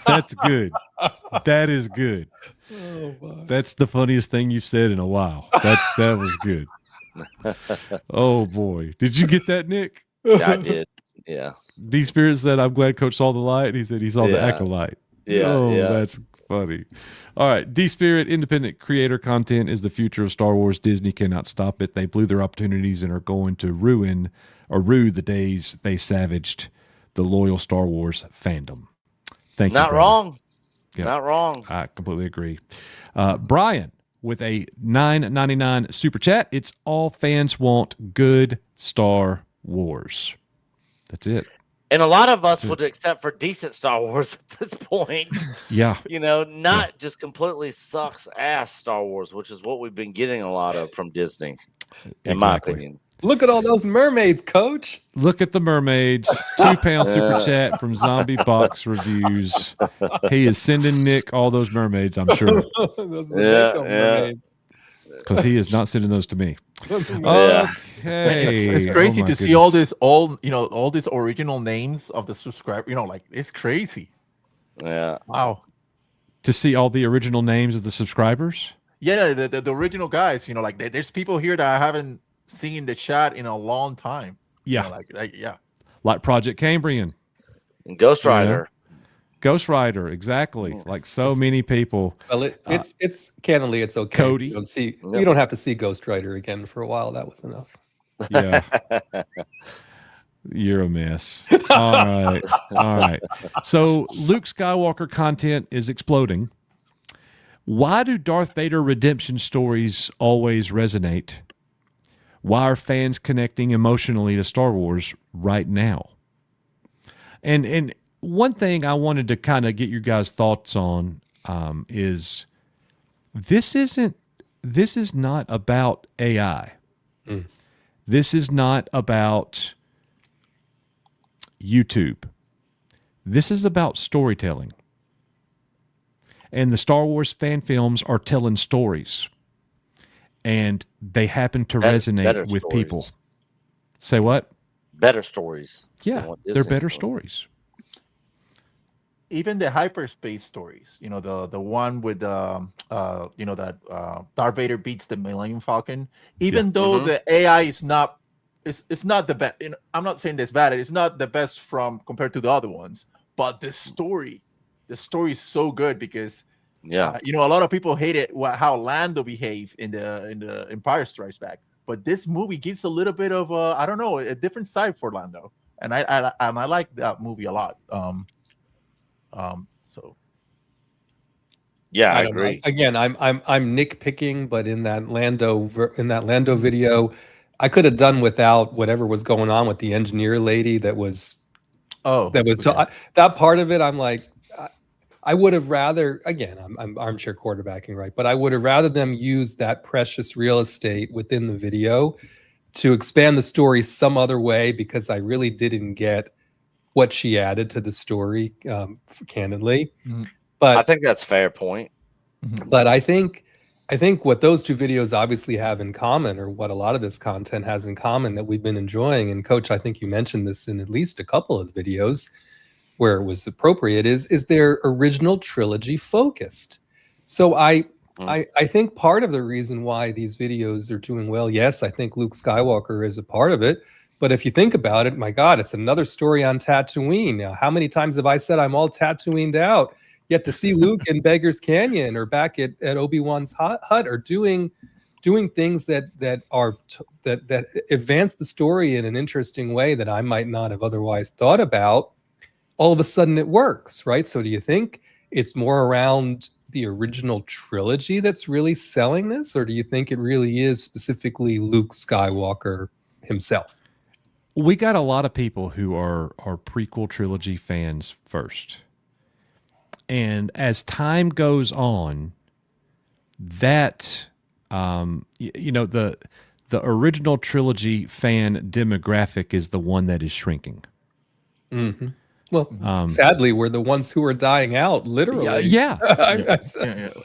That's good. That is good. That's the funniest thing you've said in a while. That was good. Oh boy, did you get that, Nick? Yeah, I did. Yeah. D-Spirit said, "I'm glad Coach saw the light." And he said he saw the acolyte. Yeah. That's funny. All right, D-Spirit, independent creator content is the future of Star Wars. Disney cannot stop it. They blew their opportunities and are going to rue the days they savaged the loyal Star Wars fandom. Thank you. Not brother. wrong. Yep. Not wrong. I completely agree. Brian with a $9.99 super chat. It's all fans want good Star Wars. That's it. And a lot of us would accept for decent Star Wars at this point. Yeah. Not just completely sucks ass Star Wars, which is what we've been getting a lot of from Disney, in my opinion. Look at all those mermaids, Coach. Look at the mermaids. £2 super chat from Zombie Box Reviews. He is sending Nick all those mermaids, I'm sure. Those mermaids. Because he is not sending those to me. Yeah. Okay. It's crazy to see all these original names of the subscriber. It's crazy. Yeah. Wow. To see all the original names of the subscribers? Yeah, the original guys. There's people here that I haven't seen in the chat in a long time. Yeah. Yeah. Like Project Cambrian. And Ghost Rider. Ghost Rider, exactly. Yes. Like so many people. Well, it's candidly, it's okay. Cody. You don't have to see Ghost Rider again for a while. That was enough. Yeah. You're a mess. All right. So Luke Skywalker content is exploding. Why do Darth Vader redemption stories always resonate? Why are fans connecting emotionally to Star Wars right now? And one thing I wanted to kind of get your guys' thoughts on is this is not about AI. This is not about YouTube. This is about storytelling. And the Star Wars fan films are telling stories. And they happen to resonate with people. Say what? Better stories. Yeah, they're better stories. Even the hyperspace stories, the one with that Darth Vader beats the Millennium Falcon. Even though the AI is not, it's not the best. I'm not saying it's bad. It's not the best compared to the other ones. But the story is so good because a lot of people hated how Lando behaved in the Empire Strikes Back. But this movie gives a little bit of a different side for Lando, and I like that movie a lot. I agree. Again, I'm nitpicking, but in that Lando video, I could have done without whatever was going on with the engineer lady that was that part of it. I'm like, I would have rather, again, I'm armchair quarterbacking, right? But I would have rather them use that precious real estate within the video to expand the story some other way, because I really didn't get what she added to the story, candidly. But I think that's a fair point. But I think what those two videos obviously have in common, or what a lot of this content has in common that we've been enjoying, and Coach, I think you mentioned this in at least a couple of videos where it was appropriate, is their original trilogy focused. So I think part of the reason why these videos are doing well, yes, I think Luke Skywalker is a part of it. But if you think about it, my God, it's another story on Tatooine. Now, how many times have I said I'm all Tatooined out? Yet to see Luke in Beggar's Canyon or back at Obi-Wan's hut or doing doing things that advance the story in an interesting way that I might not have otherwise thought about, all of a sudden it works, right? So do you think it's more around the original trilogy that's really selling this, or do you think it really is specifically Luke Skywalker himself? We got a lot of people who are prequel trilogy fans first. And as time goes on, that the original trilogy fan demographic is the one that is shrinking. Mm-hmm. Well, sadly, we're the ones who are dying out, literally. Yeah.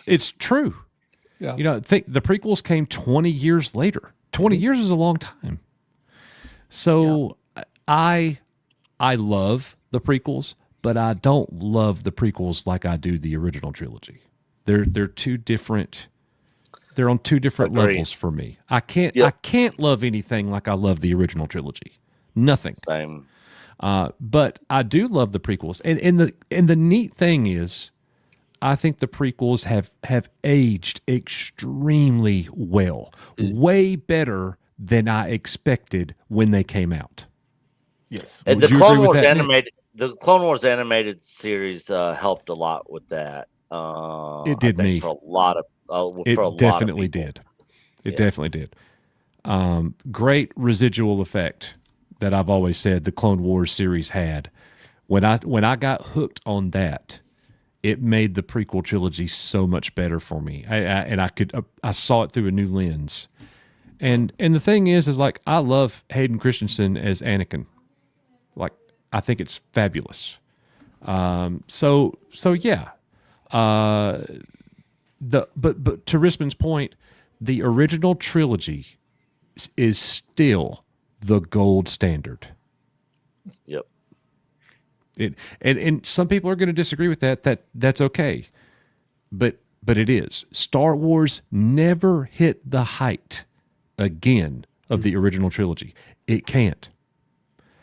It's true. Yeah. Think the prequels came 20 years later. 20 years is a long time. So I love the prequels, but I don't love the prequels like I do the original trilogy. They're two different. They're on two different levels for me. I can't love anything like I love the original trilogy. Nothing. Same. But I do love the prequels, and the neat thing is, I think the prequels have aged extremely well, way better than I expected when they came out. Yes, and the Clone Wars animated series helped a lot with that. It did me for a lot of. It for a definitely lot of did. It definitely did. Great residual effect that I've always said the Clone Wars series had. When I got hooked on that, it made the prequel trilogy so much better for me. I saw it through a new lens. And the thing is like I love Hayden Christensen as Anakin. Like I think it's fabulous. So yeah. But to Risman's point, the original trilogy is still the gold standard. Yep. And some people are going to disagree with that. That's okay. But it is. Star Wars never hit the height again of the original trilogy. It can't.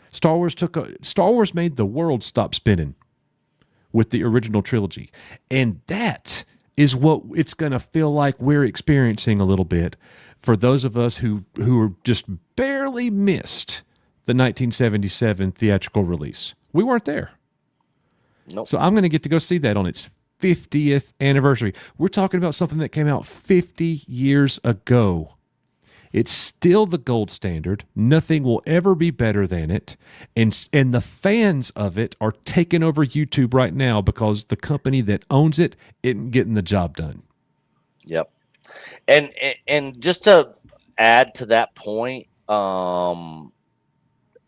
Star Wars made the world stop spinning with the original trilogy. And that is what it's going to feel like we're experiencing a little bit for those of us who just barely missed the 1977 theatrical release. We weren't there. Nope. So I'm going to get to go see that on its 50th anniversary. We're talking about something that came out 50 years ago. It's still the gold standard. Nothing will ever be better than it. And the fans of it are taking over YouTube right now because the company that owns it isn't getting the job done. Yep. And just to add to that point,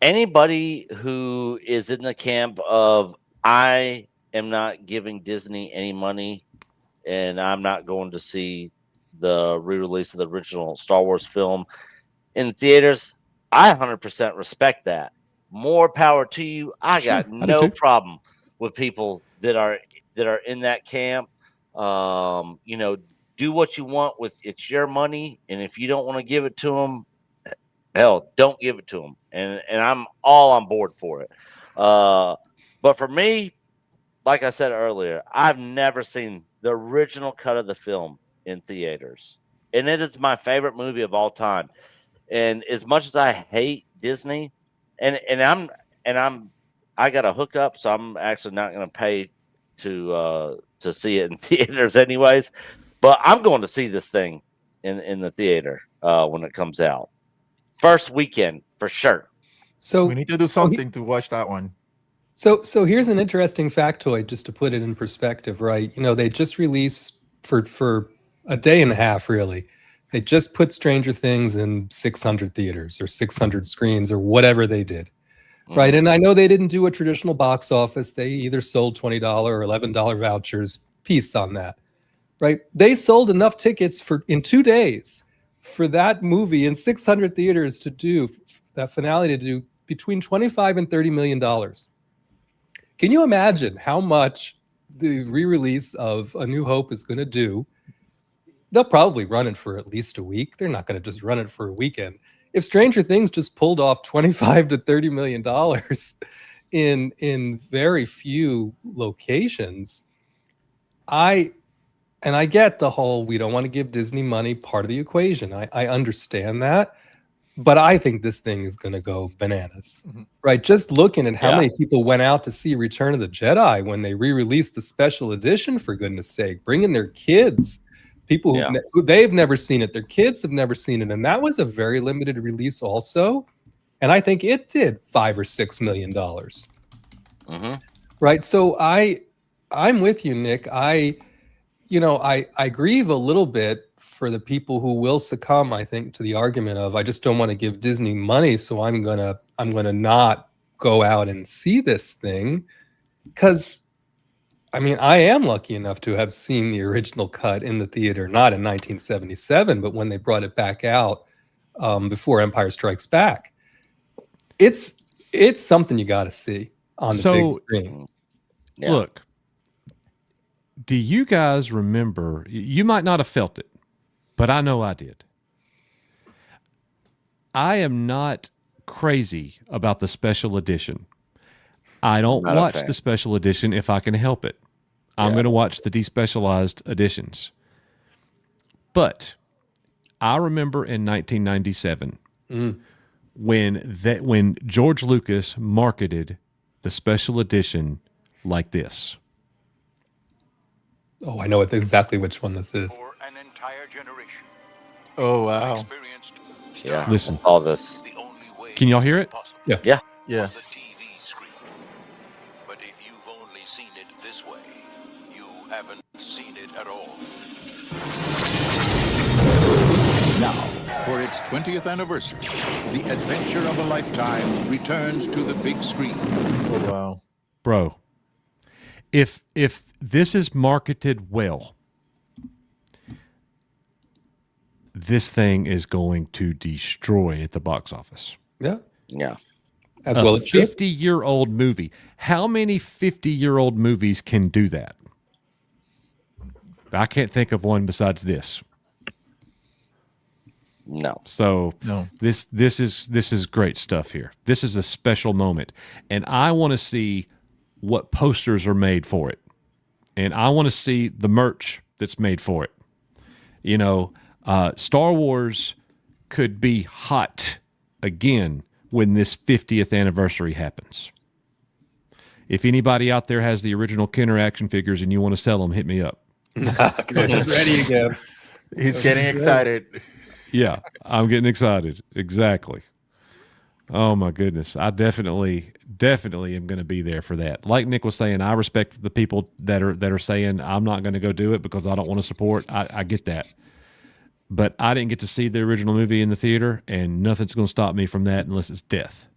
anybody who is in the camp of I am not giving Disney any money and I'm not going to see the re-release of the original Star Wars film in theaters, I 100% respect that. More power to you. I got no problem with people that are in that camp. Do what you want with it's your money, and if you don't want to give it to them, hell, don't give it to them. And I'm all on board for it. But for me, like I said earlier, I've never seen the original cut of the film in theaters, and it is my favorite movie of all time. And as much as I hate Disney, and I got a hookup, so I'm actually not going to pay to see it in theaters anyways. But I'm going to see this thing in the theater when it comes out, first weekend for sure. So we need to do something to watch that one. So here's an interesting factoid just to put it in perspective, right? They just released for a day and a half, really. They just put Stranger Things in 600 theaters or 600 screens or whatever they did, right? And I know they didn't do a traditional box office. They either sold $20 or $11 vouchers, piece on that, right? They sold enough tickets in 2 days for that movie in 600 theaters to do that finale to do between $25 and $30 million. Can you imagine how much the re-release of A New Hope is going to do? They'll probably run it for at least a week. They're not going to just run it for a weekend. If Stranger Things just pulled off $25 to $30 million in very few locations, I And I get the whole we don't want to give Disney money part of the equation. I understand that. But I think this thing is going to go bananas, right? Just looking at how many people went out to see Return of the Jedi when they re-released the special edition, for goodness sake, bringing their kids, people who they've never seen it, their kids have never seen it. And that was a very limited release also. And I think it did $5 or $6 million. Right. So I'm with you, Nick. I grieve a little bit for the people who will succumb, I think, to the argument of I just don't want to give Disney money, so I'm gonna not go out and see this thing. Because I mean, I am lucky enough to have seen the original cut in the theater, not in 1977, but when they brought it back out before Empire Strikes Back. It's something you got to see on the big screen. Look, do you guys remember? You might not have felt it, but I know I did. I am not crazy about the special edition. I don't watch the special edition if I can help it. I'm going to watch the despecialized editions. But I remember in 1997 when George Lucas marketed the special edition like this. Oh, I know exactly which one this is. For an entire generation. Oh, wow. Yeah. Listen. All this. Can y'all hear it? Yeah. Yeah. Yeah. The TV screen. But if you've only seen it this way, you haven't seen it at all. Now, for its 20th anniversary, the adventure of a lifetime returns to the big screen. Oh, wow. Bro, if this is marketed well, this thing is going to destroy at the box office. Yeah. Yeah. As well a it should. 50-year-old movie. How many 50-year-old movies can do that? I can't think of one besides this. No. So No. this is great stuff here. This is a special moment, and I want to see what posters are made for it, and I want to see the merch that's made for it. You know, Star Wars could be hot again when this 50th anniversary happens. If anybody out there has the original Kenner action figures and you want to sell them, hit me up. Just ready again. He's getting excited. Yeah, I'm getting excited. Exactly. Oh my goodness. I definitely am going to be there for that. Like Nick was saying, I respect the people that are saying I'm not going to go do it because I don't want to support. I get that. But I didn't get to see the original movie in the theater, and nothing's going to stop me from that unless it's death.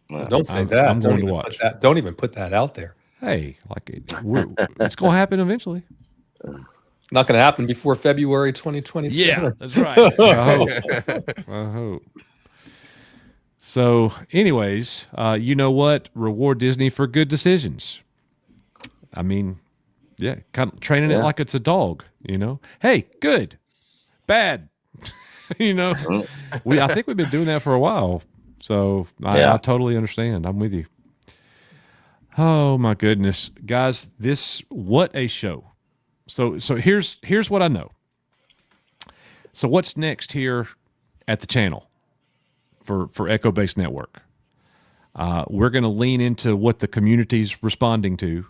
Don't say that. I'm going to watch. Don't even put that out there. Hey, it's going to happen eventually. Not going to happen before February 2027. Yeah, that's right. I hope. So, anyways, you know what? Reward Disney for good decisions. I mean, yeah, kind of training it like it's a dog. You know, hey, good, bad. You know, I think we've been doing that for a while. So I totally understand. I'm with you. Oh my goodness, guys! What a show. So here's what I know. So what's next here at the channel for Echo Base Network? We're going to lean into what the community's responding to,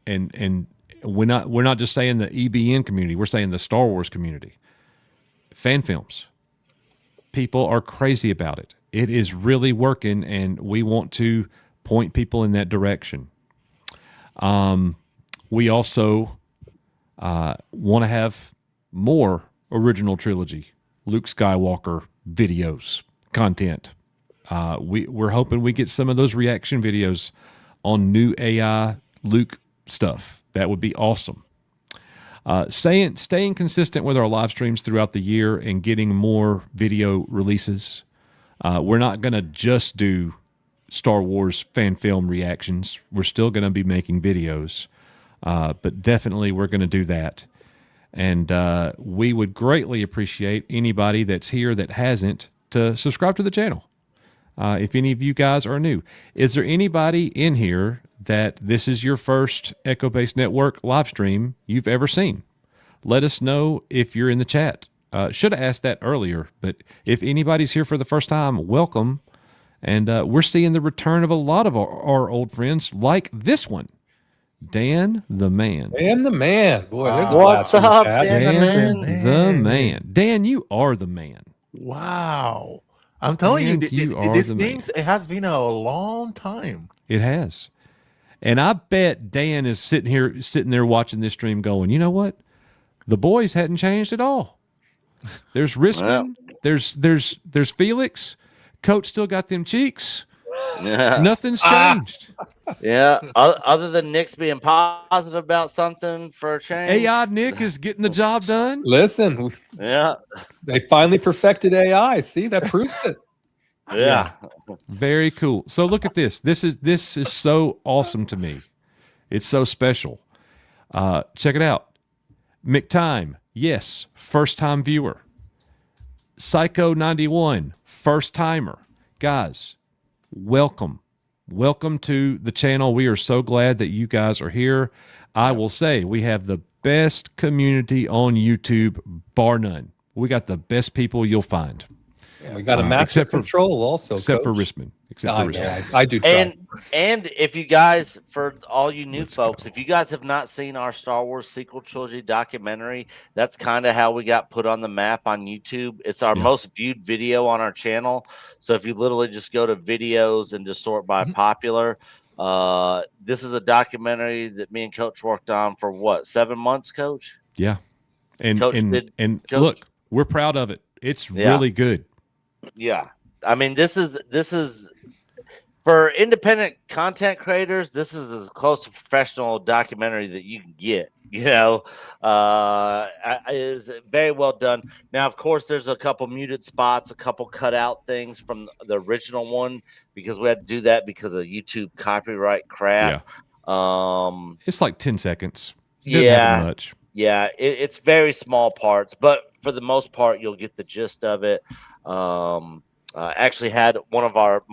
and we're not just saying the EBN community. We're saying the Star Wars community. Fan films. People are crazy about it. It is really working, and we want to point people in that direction. We also want to have more original trilogy, Luke Skywalker videos, content. We're hoping we get some of those reaction videos on new AI Luke stuff. That would be awesome. Staying consistent with our live streams throughout the year and getting more video releases. We're not going to just do Star Wars fan film reactions. We're still going to be making videos, but definitely we're going to do that. And we would greatly appreciate anybody that's here that hasn't to subscribe to the channel. If any of you guys are new, is there anybody in here that this is your first Echo Base Network live stream you've ever seen? let us know if you're in the chat. Should have asked that earlier, but if anybody's here for the first time, welcome. And we're seeing the return of a lot of our old friends, like this one, Dan the Man. Dan the Man. Boy, there's a What's blast from the up, past. Dan The Man. Dan, you are the man. Wow. I'm telling you, are this the name, man. it has been a long time. It has. And I bet Dan is sitting there watching this stream going, you know what? The boys hadn't changed at all. There's Risman. There's Felix. Coach still got them cheeks. Yeah. Nothing's changed. Yeah. Other than Nick's being positive about something for a change. AI Nick is getting the job done. Listen, Yeah. they finally perfected AI. See, that proves it. Yeah. Very cool. So look at this. This is so awesome to me. It's so special. Check it out. McTime, yes, first time viewer. Psycho 91, first timer. Guys, welcome. Welcome to the channel. We are so glad that you guys are here. I will say we have the best community on YouTube, bar none. We got the best people you'll find. Yeah, we got a master control also. Except for Coach. Risman. I do try. And if you guys, for all you new folks, if you guys have not seen our Star Wars sequel trilogy documentary, that's kind of how we got put on the map on YouTube. It's our most viewed video on our channel. So if you literally just go to videos and just sort by popular, this is a documentary that me and Coach worked on for what, 7 months, Coach? Yeah. And Coach look, we're proud of it. It's really good. Yeah. I mean, this is for independent content creators. This is as close to professional documentary that you can get. You know, it is very well done. Now, of course, there's a couple muted spots, a couple cut out things from the original one because we had to do that because of YouTube copyright crap. Yeah. It's like 10 seconds. Didn't happen much. Yeah, it's very small parts, but for the most part, you'll get the gist of it. Actually had one of our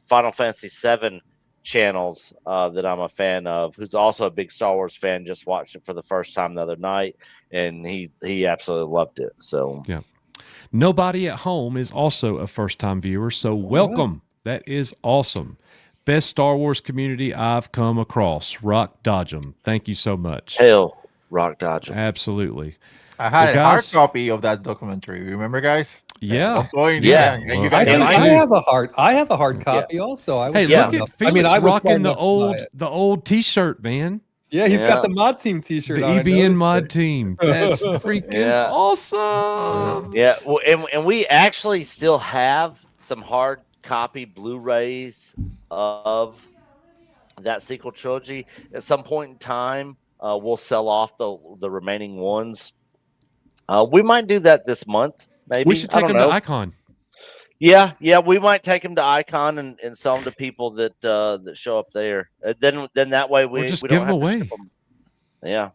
Final Fantasy VII channels that I'm a fan of, who's also a big Star Wars fan, just watched it for the first time the other night, and he absolutely loved it. So yeah, Nobody at Home is also a first-time viewer, so welcome. That is awesome. Best Star Wars community I've come across. Rock Dodgem. Thank you so much. Hell, Rock Dodgem. Absolutely. I had a hard copy of that documentary. Remember, guys? Yeah. Yeah. And you guys I have a hard copy also. I was hey, look at Felix I was rocking the old T-shirt, man. Yeah, he's got the mod team T-shirt the on. EBN mod team. That's freaking awesome. Yeah, well, and we actually still have some hard copy Blu-rays of that sequel trilogy. At some point in time, we'll sell off the remaining ones. We might do that this month. Maybe we should take them to Icon. Yeah, we might take them to Icon and sell them to people that show up there. Then that way we just we give don't them have away. to ship them. Yeah.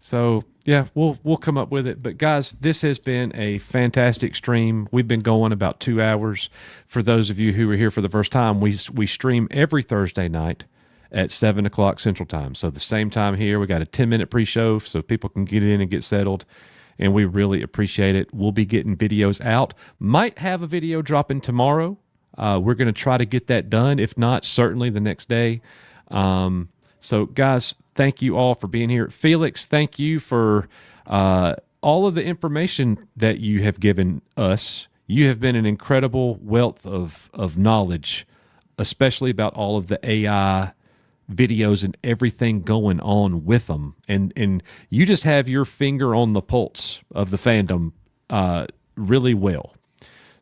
So yeah, we'll come up with it. But guys, this has been a fantastic stream. We've been going about 2 hours. For those of you who are here for the first time, we stream every Thursday night at 7 o'clock Central Time. So the same time here. We got a 10-minute pre-show so people can get in and get settled. And we really appreciate it. We'll be getting videos out. Might have a video dropping tomorrow. We're going to try to get that done. If not, certainly the next day. So guys, thank you all for being here. Felix, thank you for all of the information that you have given us. You have been an incredible wealth of knowledge, especially about all of the AI videos and everything going on with them. And you just have your finger on the pulse of the fandom really well.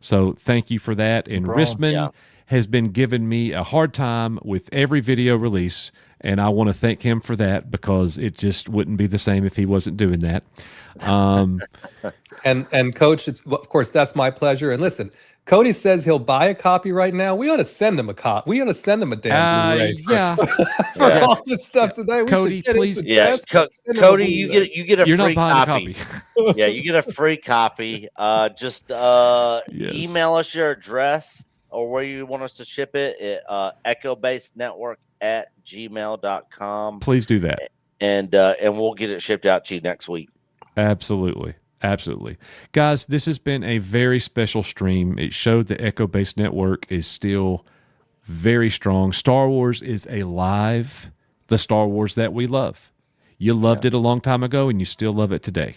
So thank you for that. And Risman has been giving me a hard time with every video release, and I want to thank him for that because it just wouldn't be the same if he wasn't doing that. And Coach, of course, that's my pleasure. And listen, Cody says he'll buy a copy right now. We ought to send him a copy. We ought to send him a damn Blu-ray for all this stuff today. Cody, please. Cody, you get a You're free not copy. Yeah, you get a free copy. Just email us your address or where you want us to ship it at echobasednetwork@gmail.com. Please do that. and we'll get it shipped out to you next week. Absolutely. Absolutely. Guys, this has been a very special stream. It showed the Echo Base Network is still very strong. Star Wars is alive, the Star Wars that we love. You loved it a long time ago, and you still love it today.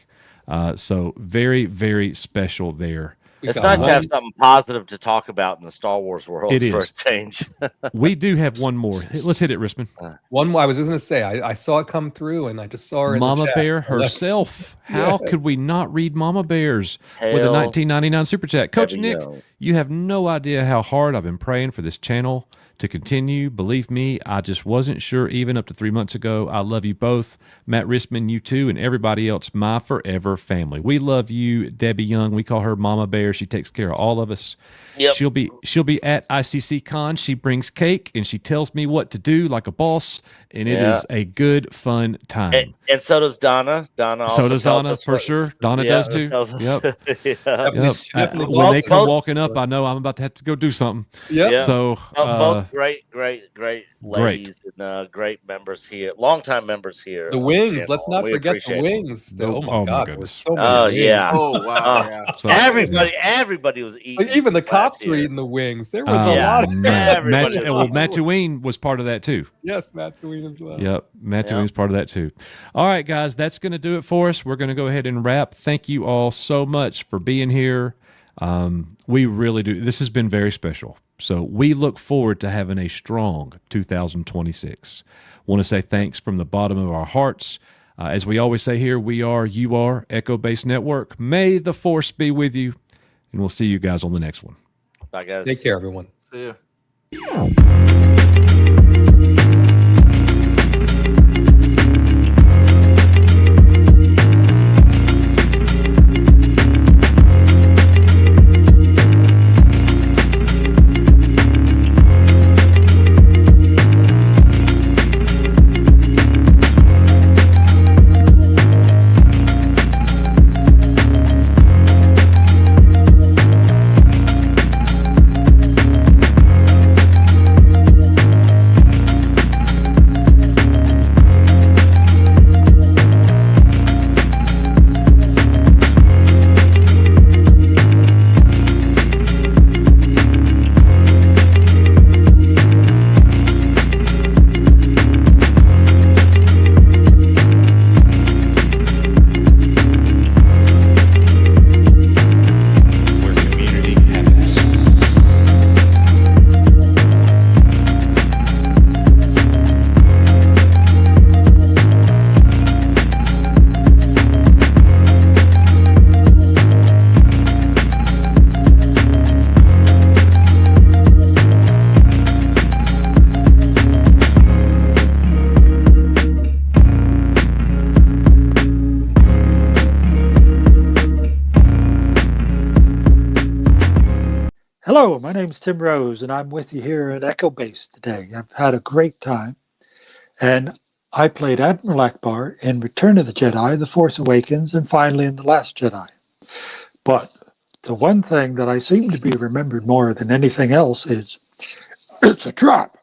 So very, very special there. It's nice to have something positive to talk about in the Star Wars world. It for is. a change. We do have one more. Let's hit it, Rispin. One more. I was just going to say, I saw it come through, and I just saw her in Mama the chat, Bear so that's- herself. How could we not read Mama Bears with a Hell, 1999 super chat? Coach heavy Nick, no. you have no idea how hard I've been praying for this channel to continue. Believe me, I just wasn't sure even up to 3 months ago. I love you both. Matt Risman, you too, and everybody else, my forever family. We love you, Debbie Young. We call her Mama Bear. She takes care of all of us. Yep. She'll be at ICC Con. She brings cake and she tells me what to do like a boss, and it is a good, fun time. And so does Donna. Donna also So does tells Donna, us for what- sure. Donna does too. tells us- Yep. Yeah. Yep. She definitely When they does. come walking up, I know I'm about to have to go do something. Yep. Yeah. So Both great ladies and great members here, longtime members here. The on wings. channel. Let's not We forget the appreciate it. wings. Oh, Oh my my God, there goodness. were so many. Oh wings. yeah. Oh wow! Yeah. so, Everybody was eating. Like, even the last cops were year. eating the wings. There was yeah. a lot of Everybody was eating. Matcheween was part of that too. Yes, Matt Tween as well. Yep, Matcheween's part of that too. All right, guys, that's going to do it for us. We're going to go ahead and wrap. Thank you all so much for being here. We really do. This has been very special. So we look forward to having a strong 2026. Want to say thanks from the bottom of our hearts. As we always say here, we are, you are, Echo Base Network. May the force be with you, and we'll see you guys on the next one. Bye, guys. Take care, everyone. See ya. Where community happens. Hello, my name's Tim Rose, and I'm with you here at Echo Base today. I've had a great time, and I played Admiral Akbar in Return of the Jedi, The Force Awakens, and finally in The Last Jedi. But the one thing that I seem to be remembered more than anything else is, it's a trap.